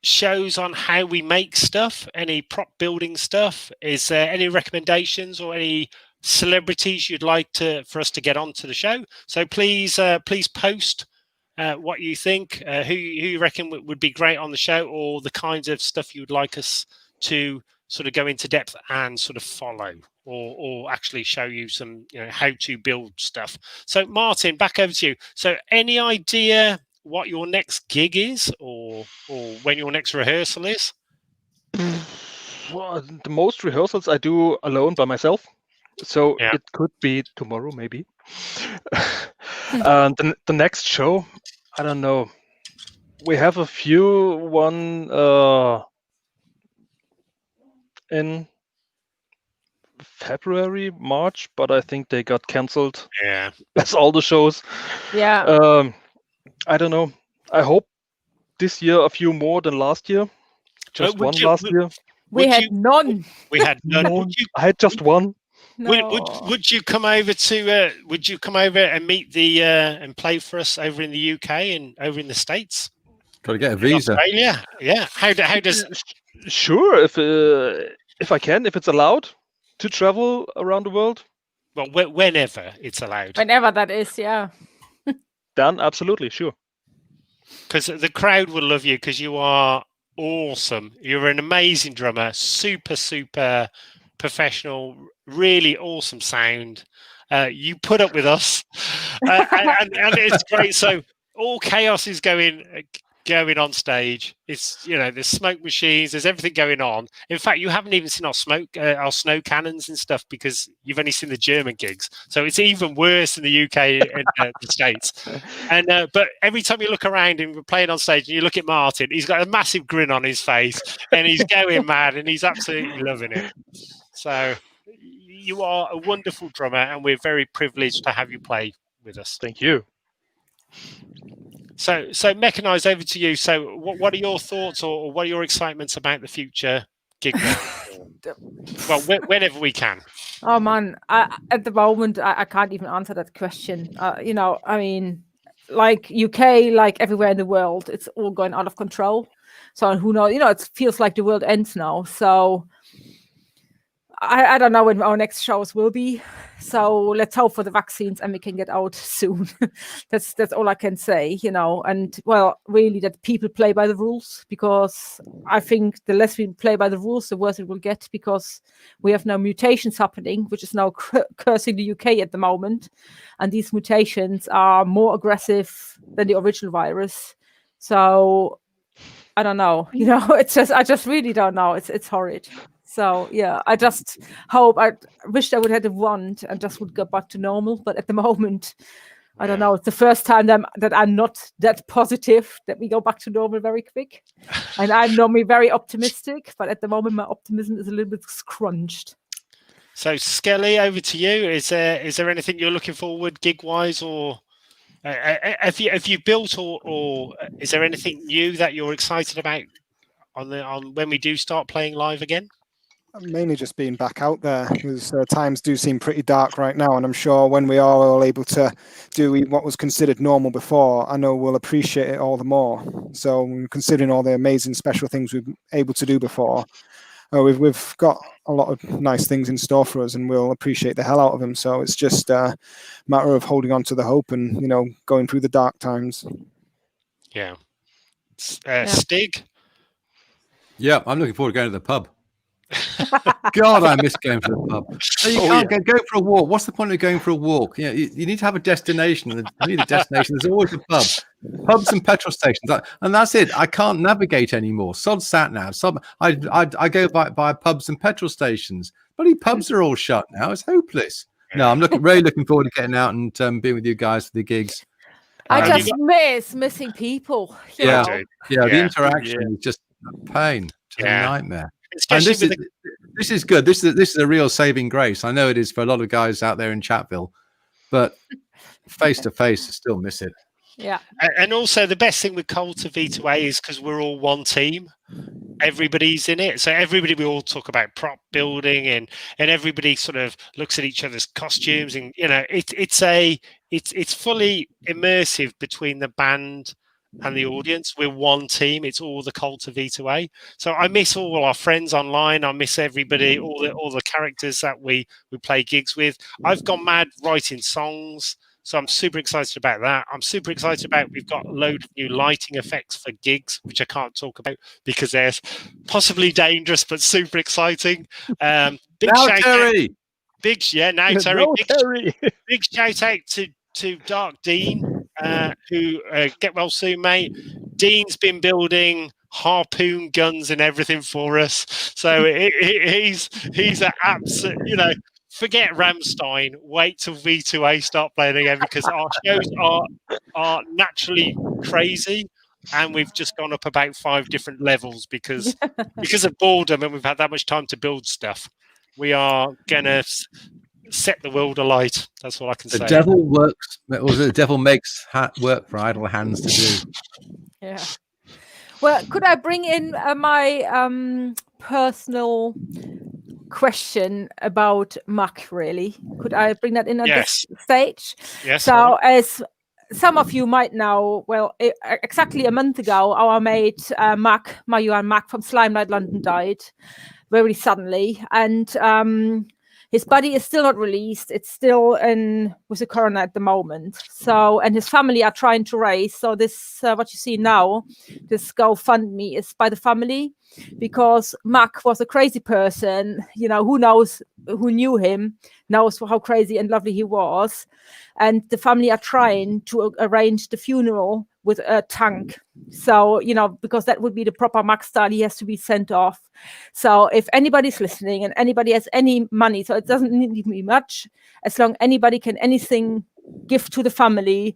shows on how we make stuff? Any prop building stuff? Is there any recommendations or any celebrities you'd like for us to get onto the show? So please post what you think, who you reckon would be great on the show, or the kinds of stuff you would like us to sort of go into depth and sort of follow, or actually show you some, how to build stuff. So Martin, back over to you. So any idea what your next gig is, or when your next rehearsal is? Well, the most rehearsals I do alone by myself. So it could be tomorrow, maybe. And the next show, I don't know. We have a few one in February, March, but I think they got cancelled. Yeah. As all the shows. Yeah. I don't know. I hope this year a few more than last year. Just one last year. We had none. We had none. No, I had just one. No. Would you come over to? Would you come over and meet the and play for us over in the UK and over in the States? Got to get a visa. Australia, yeah. How does? Sure, if I can, if it's allowed to travel around the world. Well, whenever it's allowed. Whenever that is, yeah. Then absolutely, sure. Because the crowd will love you because you are awesome. You're an amazing drummer, super professional, really awesome sound. You put up with us, and it's great. So all chaos is going on stage. It's there's smoke machines, there's everything going on. In fact, you haven't even seen our snow cannons and stuff because you've only seen the German gigs. So it's even worse in the UK and the States. And but every time you look around and we're playing on stage and you look at Martin, he's got a massive grin on his face and he's going mad and he's absolutely loving it. So you are a wonderful drummer and we're very privileged to have you play with us. Thank you. So Mechanized, over to you. So what are your thoughts or what are your excitements about the future gig? Well, whenever we can. Oh man, at the moment I can't even answer that question. I mean, like UK, like everywhere in the world, it's all going out of control. So who knows? It feels like the world ends now. So I don't know when our next shows will be. So let's hope for the vaccines and we can get out soon. That's all I can say, and well, really that people play by the rules, because I think the less we play by the rules, the worse it will get, because we have now mutations happening, which is now cursing the UK at the moment. And these mutations are more aggressive than the original virus. So I don't know, I just really don't know. It's horrid. So yeah, I just hope, I wish I would have the wand and just would go back to normal. But at the moment, I don't know. It's the first time that I'm not that positive that we go back to normal very quick. And I'm normally very optimistic, but at the moment my optimism is a little bit scrunched. So Skelly, over to you. Is there anything you're looking forward gig wise, or have you built or is there anything new that you're excited about on when we do start playing live again? Mainly just being back out there, because times do seem pretty dark right now, and I'm sure when we are all able to do what was considered normal before, I know we'll appreciate it all the more. So considering all the amazing special things we've been able to do before, we've got a lot of nice things in store for us, and we'll appreciate the hell out of them. So it's just a matter of holding on to the hope and going through the dark times. Yeah. Stig? Yeah, I'm looking forward to going to the pub. God, I miss going to the pub. No, you can't go for a walk. What's the point of going for a walk? You need to have a destination. And you need a destination. There's always a pub. Pubs and petrol stations, and that's it. I can't navigate anymore. Sod sat nav. I go by pubs and petrol stations. Bloody pubs are all shut now. It's hopeless. No, I'm really looking forward to getting out and being with you guys for the gigs. I just missing people. The interaction is just a pain. It's a nightmare. And this is good. This is a real saving grace. I know it is for a lot of guys out there in Chatfield, but face to face, I still miss it. Yeah. And also the best thing with Cobra V2A is because we're all one team. Everybody's in it. So we all talk about prop building and everybody sort of looks at each other's costumes, and it's fully immersive between the band and the audience. We're one team. It's all the Cobra V2A. So I miss all our friends online. I miss everybody, all the characters that we play gigs with. I've gone mad writing songs. So I'm super excited about that. I'm super excited about, we've got a load of new lighting effects for gigs, which I can't talk about because they're possibly dangerous, but super exciting. Big shout out to Dark Dean, who get well soon, mate. Dean's been building harpoon guns and everything for us. So he's an absolute, forget Rammstein. Wait till V2A start playing again, because our shows are naturally crazy. and we've just gone up about 5 different levels because of boredom, and we've had that much time to build stuff. We are gonna set the world alight. That's what I can say. The devil works. The devil makes work for idle hands to do. Yeah. Well, could I bring in my personal question about Mac, really? Could I bring that in at this stage? Yes. So, as some of you might know, well, exactly a month ago, our mate Mayu Mac from Slimelight London died very suddenly, and his body is still not released. It's still with the coroner at the moment. So, and his family are trying to raise. So this, what you see now, this GoFundMe is by the family, because Mac was a crazy person. You know, who knew him knows how crazy and lovely he was. And the family are trying to arrange the funeral with a tank. So, you know, because that would be the proper Mac style, he has to be sent off. So if anybody's listening and anybody has any money, so it doesn't need to be much, as long anybody can anything give to the family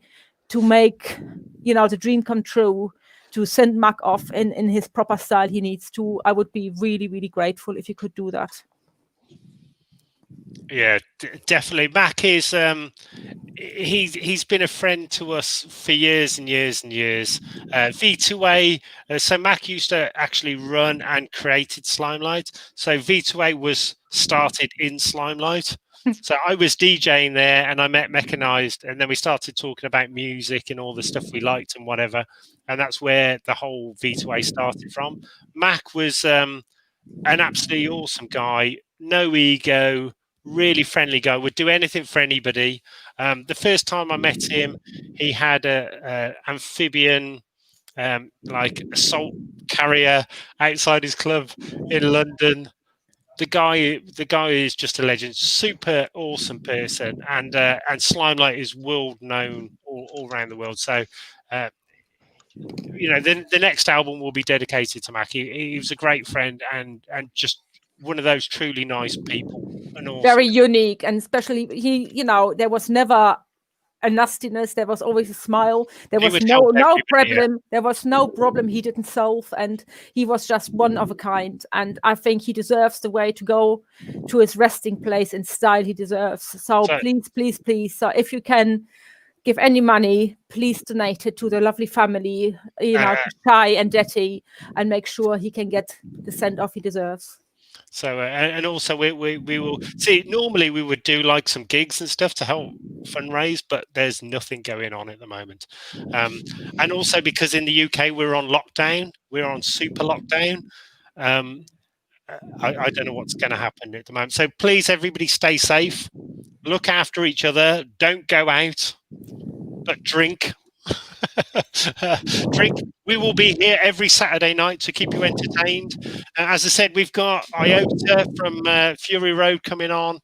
to make, you know, the dream come true, to send Mac off in his proper style he needs to, I would be really, really grateful if you could do that. Yeah, definitely. Mac is he's been a friend to us for years and years and years. V2A, so Mac used to actually run and created Slimelight. So V2A was started in Slimelight. So I was DJing there and I met Mechanized, and then we started talking about music and all the stuff we liked and whatever. And that's where the whole V2A started from. Mac was an absolutely awesome guy, no ego, really friendly guy, would do anything for anybody. The first time I met him, he had a amphibian like assault carrier outside his club in London. The guy is just a legend, super awesome person, and Slimelight is world known all around the world. So you know, the next album will be dedicated to Mac. He was a great friend and just one of those truly nice people. And awesome. Very unique, and especially he, you know, there was never a nastiness. There was always a smile. There was no problem. Yeah. There was no problem he didn't solve, and he was just one of a kind. And I think he deserves the way to go to his resting place in style he deserves. So please, please, please. So if you can give any money, please donate it to the lovely family, you know, to Shai and Detty, and make sure he can get the send off he deserves. So and also we will see. Normally we would do like some gigs and stuff to help fundraise, but there's nothing going on at the moment. And also because in the UK we're on lockdown, we're on super lockdown. I don't know what's going to happen at the moment. So please, everybody, stay safe. Look after each other. Don't go out, but drink. Drink. We will be here every Saturday night to keep you entertained. As I said, we've got Iota from Fury Road coming on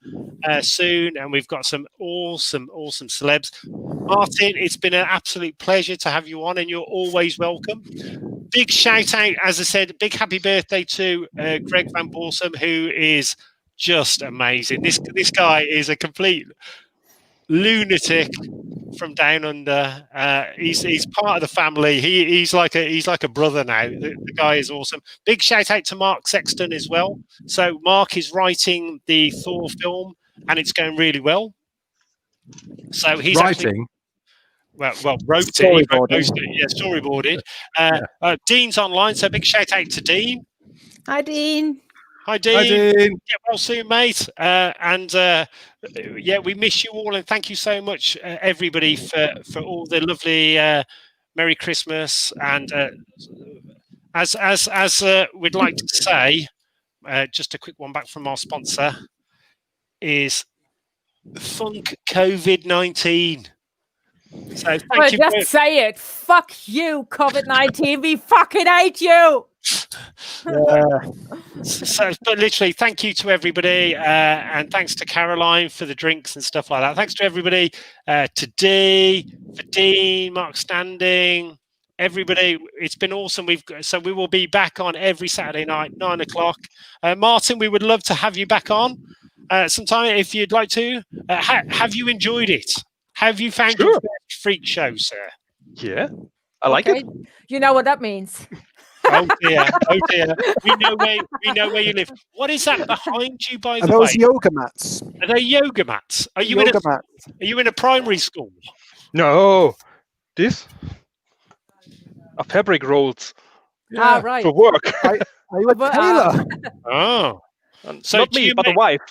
soon, and we've got some awesome celebs. Martin, it's been an absolute pleasure to have you on, and you're always welcome. Big shout out, as I said, big happy birthday to Greg Van Borsum, who is just amazing. This guy is a complete lunatic from down under. He's part of the family. He's like a brother now. The guy is awesome. Big shout out to Mark Sexton as well. So Mark is writing the Thor film, and it's going really well. So he's writing. Wrote it. He wrote most of it. Yeah, storyboarded. Dean's online, so big shout out to Dean. Hi, Dean. Hi, Dean. Get well soon, mate. Yeah, we miss you all, and thank you so much, everybody, for all the lovely Merry Christmas. And as we'd like to say, just a quick one back from our sponsor is Funk COVID-19. So thank you. Just say it. Fuck you, COVID-19. We fucking hate you. So, but literally, thank you to everybody, and thanks to Caroline for the drinks and stuff like that. Thanks to everybody, to Dee, for Dean, Mark Standing, everybody. It's been awesome. So we will be back on every Saturday night, 9 o'clock. Martin, we would love to have you back on sometime if you'd like to. Have you enjoyed it? Have you found your freak show, sir? Yeah. I like it. You know what that means. Oh dear, oh dear. We know where you live. What is that behind you, by Are the those way? yoga mats? Are they yoga mats? Are you Yoga mats. Are you in a primary school? No, this are fabric rolls Right. for work. Are you a tailor? Oh, so Not me, but the wife.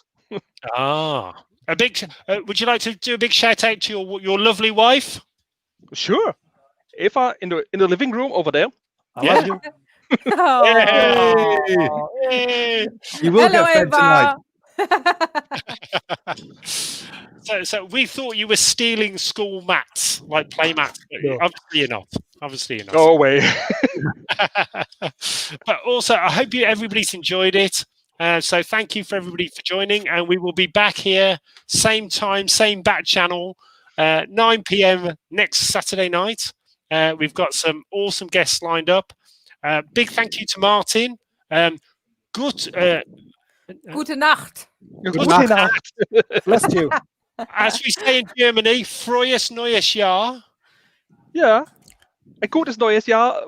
a big. Would you like to do a big shout out to your lovely wife? Sure. Eva in the living room over there. I Yeah. love you. Yay. You will Hello, get fed tonight. Eva. So we thought you were stealing school mats, like play mats. No. Obviously you're not. Obviously you're not. No way. But also, I hope everybody's enjoyed it. So thank you for everybody for joining, and we will be back here same time, same bat channel, 9 p.m. next Saturday night. We've got some awesome guests lined up. Big thank you to Martin. Gute Nacht. Gute Nacht. Bless you. As we say in Germany, frohes neues Jahr. Yeah. Ein gutes neues Jahr.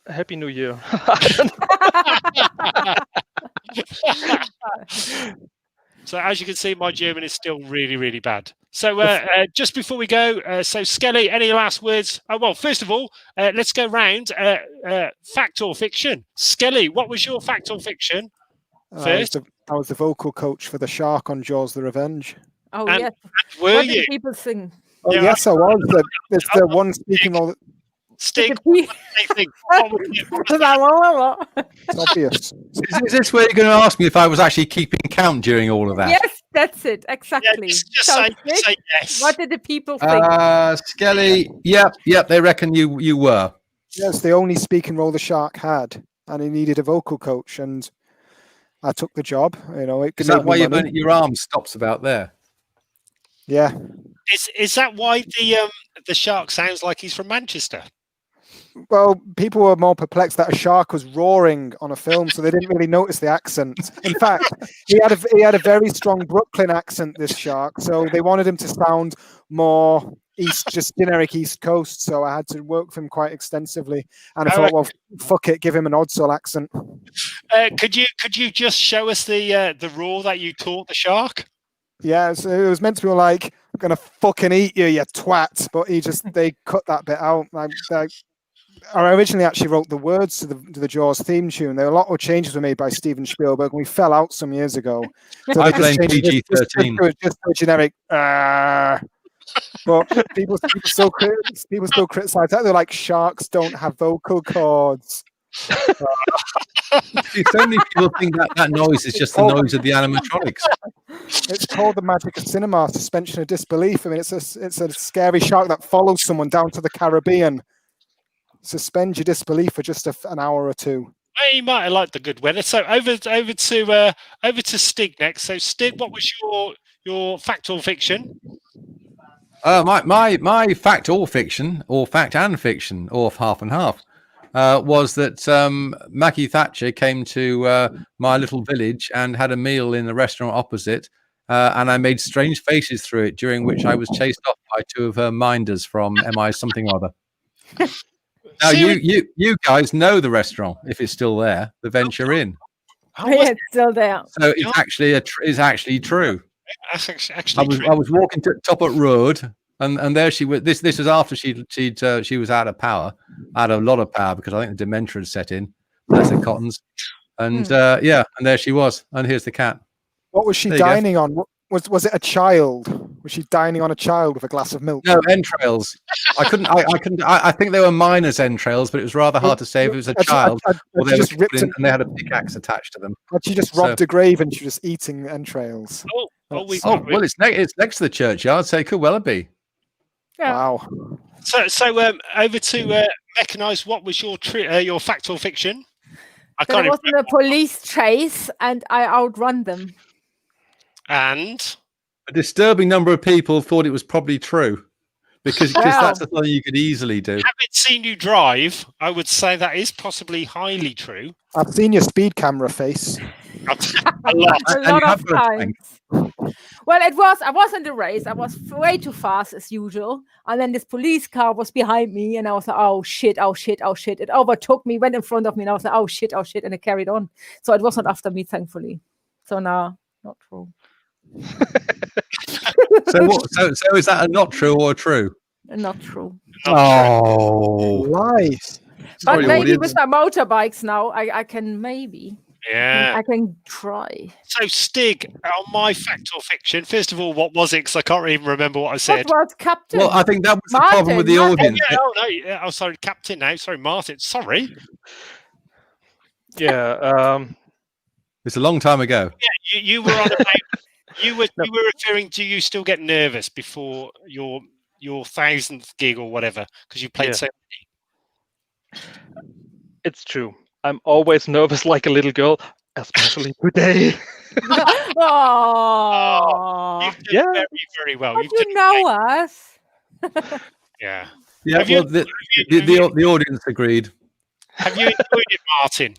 Happy New Year. So as you can see, my German is still really, really bad. So just before we go, so Skelly, any last words? Well, first of all, let's go round. Fact or fiction? Skelly, what was your fact or fiction? First, I was the vocal coach for the shark on Jaws: The Revenge. Oh, And yes. were What you? did people sing? Oh, Yeah, yes, I was. It's the one speaking all. Stig, Did we- what was it? It's obvious. Is this where you're going to ask me if I was actually keeping count during all of that? Yes, that's it. Yeah, Exactly. just So, say Nick, yes. what did the people think? Skelly, yep, they reckon you were. Yes, the only speaking role the shark had, and he needed a vocal coach, and I took the job. You know, it Is made that why me money. your arm stops about there? Yeah. Is that why the shark sounds like he's from Manchester? Well, people were more perplexed that a shark was roaring on a film, so they didn't really notice the accent. In fact, he had a very strong Brooklyn accent, this shark, so they wanted him to sound more just generic East Coast. So I had to work with him quite extensively, and I thought, well, fuck it, give him an Oddsoul accent. Could you just show us the roar that you taught the shark? Yeah, so it was meant to be like, "I'm gonna fucking eat you, you twat," but they cut that bit out. I originally actually wrote the words to the Jaws theme tune. A lot of changes were made by Steven Spielberg, and we fell out some years ago. So I they just blame changed it PG-13. just a generic. But people still criticize that. They're like, sharks don't have vocal cords. See, so many people think that noise is just the noise of the animatronics. It's called the magic of cinema, suspension of disbelief. I mean, it's a scary shark that follows someone down to the Caribbean. Suspend your disbelief for just an hour or two. You might have liked the good weather. So over to Stig next. So Stig, what was your fact or fiction? My fact or fiction, or fact and fiction, or half and half, was that Maggie Thatcher came to my little village and had a meal in the restaurant opposite, and I made strange faces through it, during which I was chased off by two of her minders from MI something or other. Now you guys know the restaurant, if it's still there, the Venture Inn. Yeah, it's still there. So it's actually true. That's actually true. I was walking to Toppet Road, and there she was. This was after she was out of power, out of a lot of power, because I think the dementia had set in. Bless her cottons, and and there she was. And here's the cat. What was she dining on? Was it a child? Was she dining on a child with a glass of milk? No, entrails. I couldn't. I think they were miners' entrails, but it was rather hard to say if it was a child or they were ripped in, and they had a pickaxe attached to them. Had she just robbed a grave and she was just eating entrails? Well, it's next to the churchyard, so it could well be. Yeah. Wow. So over to Mechanized. What was your fact or fiction? I There was a police chase, and I outrun them. And a disturbing number of people thought it was probably true, because that's something you could easily do. Having seen you drive, I would say that is possibly highly true. I've seen your speed camera face. A lot. A lot of times. Well, I was in the race. I was way too fast as usual. And then this police car was behind me. And I was like, oh shit. It overtook me, went in front of me. And I was like, oh shit. And it carried on. So it was not after me, thankfully. So no, not true. So is that a not true or true? Not true. Oh, Lies. But Sorry, maybe audience. with my motorbikes now, I can maybe. Yeah. I can try. So, Stig, on my fact or fiction, first of all, what was it? Because I can't even remember what I said. What was Captain? Well, I think that was the problem with the Martin. audience. Yeah, oh, no. Yeah, oh, sorry, Captain now. Sorry, Martin. Sorry. Yeah. It's a long time ago. Yeah, you were on about. You were referring to you still get nervous before your 1000th gig or whatever because you played so many. It's true. I'm always nervous like a little girl, especially today. Oh, You've done Yeah. very, very well. but You've you done know us. yeah. Yeah, Have you- well, the audience agreed. Have you enjoyed it, Martin?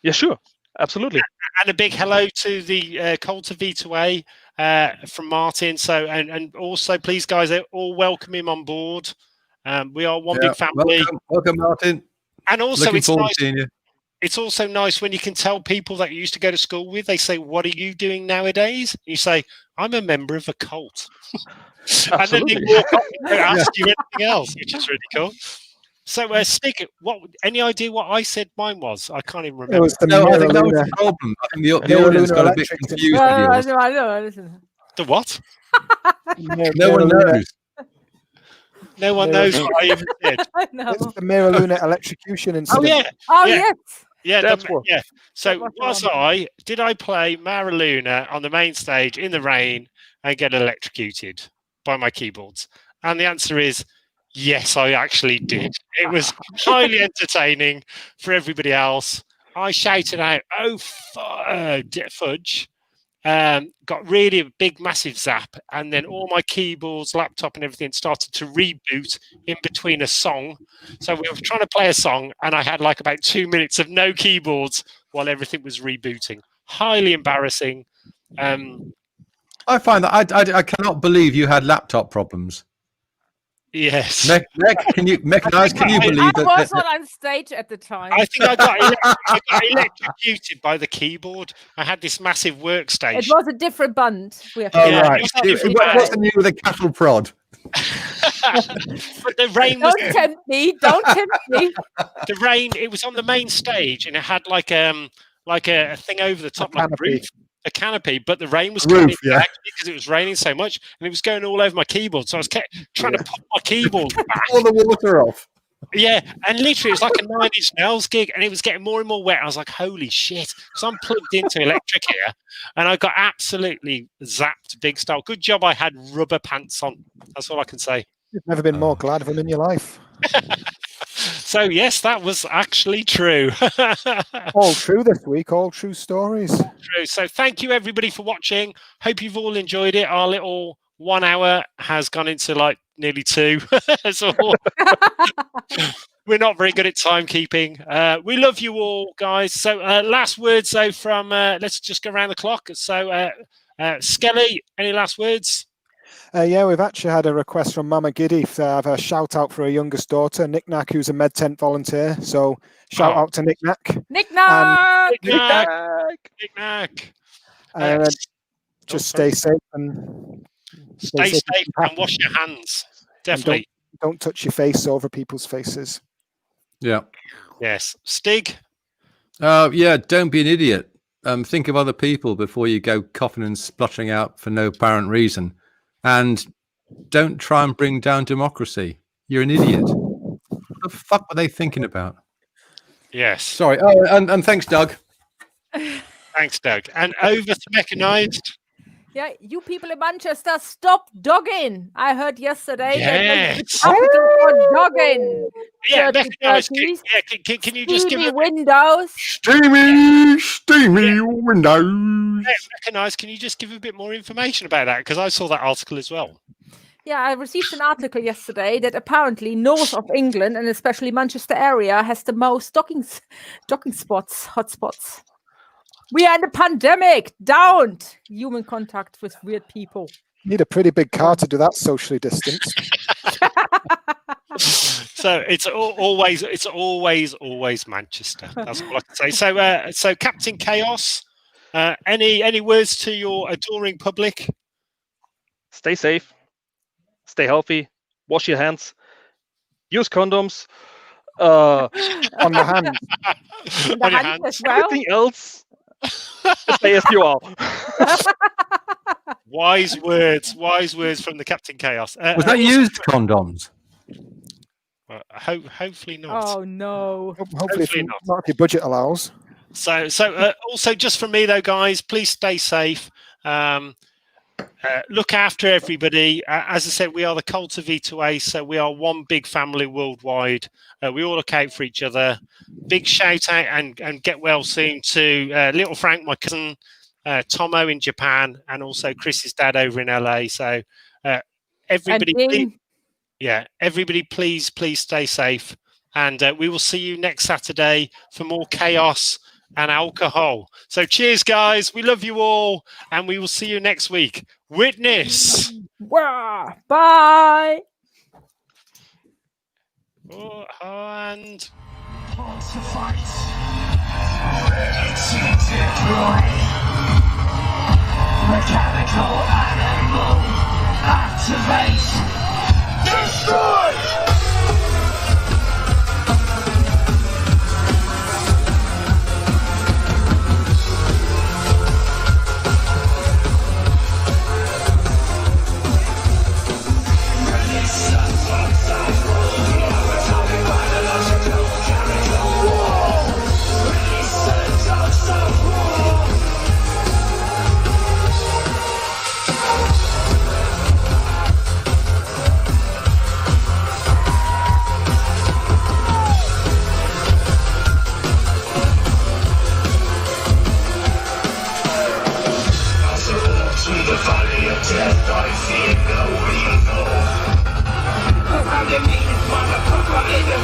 Yeah, sure. Absolutely. And a big hello to the Coulter V2A from Martin. So and also, please, guys, all welcome him on board. We are one big family. Welcome, Martin. And also, Looking it's forward nice. to seeing you. It's also nice when you can tell people that you used to go to school with. They say, "What are you doing nowadays?" You say, "I'm a member of a cult." And then they Absolutely. walk up and don't ask you anything else, which is really cool. So, Stig, any idea what I said mine was? I can't even It remember. was the No, I think that was Miraluna. the problem. I think the Miraluna audience got a bit electric thing. confused with yours. I know. Listen. The what? No one knows. No one knows what I even said. I know. It's the Miraluna electrocution Oh, incident. yeah. Oh Yeah. yes. Yeah, That's what- yeah. So was the one. did I play Maraluna on the main stage in the rain and get electrocuted by my keyboards? And the answer is yes, I actually did. It was highly entertaining for everybody else. I shouted out, "Oh, fudge." Got really a big, massive zap. And then all my keyboards, laptop and everything started to reboot in between a song. So we were trying to play a song and I had like about 2 minutes of no keyboards while everything was rebooting. Highly embarrassing. I find that I cannot believe you had laptop problems. Yes. Meg, can you believe I that? was not on stage at the time. I think I got electrocuted by the keyboard. I had this massive workstation. It was a different band. We have to Oh, say. Yeah, right. it was It different. wasn't you with a cattle prod. But the rain was Don't tempt me. Don't tempt me. the rain. It was on the main stage, and it had like a thing over the top, like a canopy. roof, a canopy. But the rain was Roof, coming yeah. back because it was raining so much, and it was going all over my keyboard. So I was trying to pop my keyboard back. All the water off. Yeah, and literally it was like a 9 Inch Nails gig, and it was getting more and more wet. I was like, "Holy shit!" Because I'm plugged into electric here, and I got absolutely zapped, big style. Good job I had rubber pants on. That's all I can say. You've never been more glad of them in your life. So yes, that was actually true. All true this week, all true stories. True. So thank you everybody for watching. Hope you've all enjoyed it. Our little 1 hour has gone into like nearly 2. So we're not very good at timekeeping. We love you all, guys. So last words though from let's just go around the clock. So Skelly, any last words? Yeah, we've actually had a request from Mama Giddy to have a shout out for her youngest daughter, Nick Knack, who's a med tent volunteer. So shout out to Nick Knack. Nick Knack. Knack. Just stay safe and Stay safe and wash your hands. Definitely. Don't touch your face over people's faces. Yeah. Yes. Stig. Yeah. Don't be an idiot. Think of other people before you go coughing and spluttering out for no apparent reason. And don't try and bring down democracy. You're an idiot. What the fuck were they thinking about? Yes. Sorry. Oh, and thanks, Doug. Thanks, Doug. And over to Mechanized. Yeah, you people in Manchester, stop dogging. I heard yesterday that Yes. capital for dogging. Yeah, Dirty Mechanized. turkeys. Can you just give Steamy a windows. Steamy windows. Mechanized? Can you just give a bit more information about that? Because I saw that article as well. Yeah, I received an article yesterday that apparently north of England and especially Manchester area has the most docking spots, hotspots. We are in a pandemic. Don't human contact with weird people. Need a pretty big car to do that socially distanced. So it's always Manchester. That's all I can say. So Captain Chaos, any words to your adoring public? Stay safe, stay healthy, wash your hands, use condoms. On the hand. On the hand as well. Everything else, stay as you are. Wise words from the Captain Chaos. Was that used condoms? Hopefully not. Oh no. Hopefully not if your budget allows. So also just from me though, guys, please stay safe. Look after everybody. As I said, we are the cult of V2A, so we are one big family worldwide. We all look out for each other. Big shout out and get well soon to little Frank, my cousin, Tomo in Japan, and also Chris's dad over in LA. So everybody, everybody, please stay safe, and we will see you next Saturday for more chaos and alcohol. So cheers, guys. We love you all, and we will see you next week. Witness. Wow. Bye. Oh, and To fight. Ready to deploy. Mechanical animal. Activate. Destroy. Death, I fear no evil. Around the meaning, mother, Cobra in the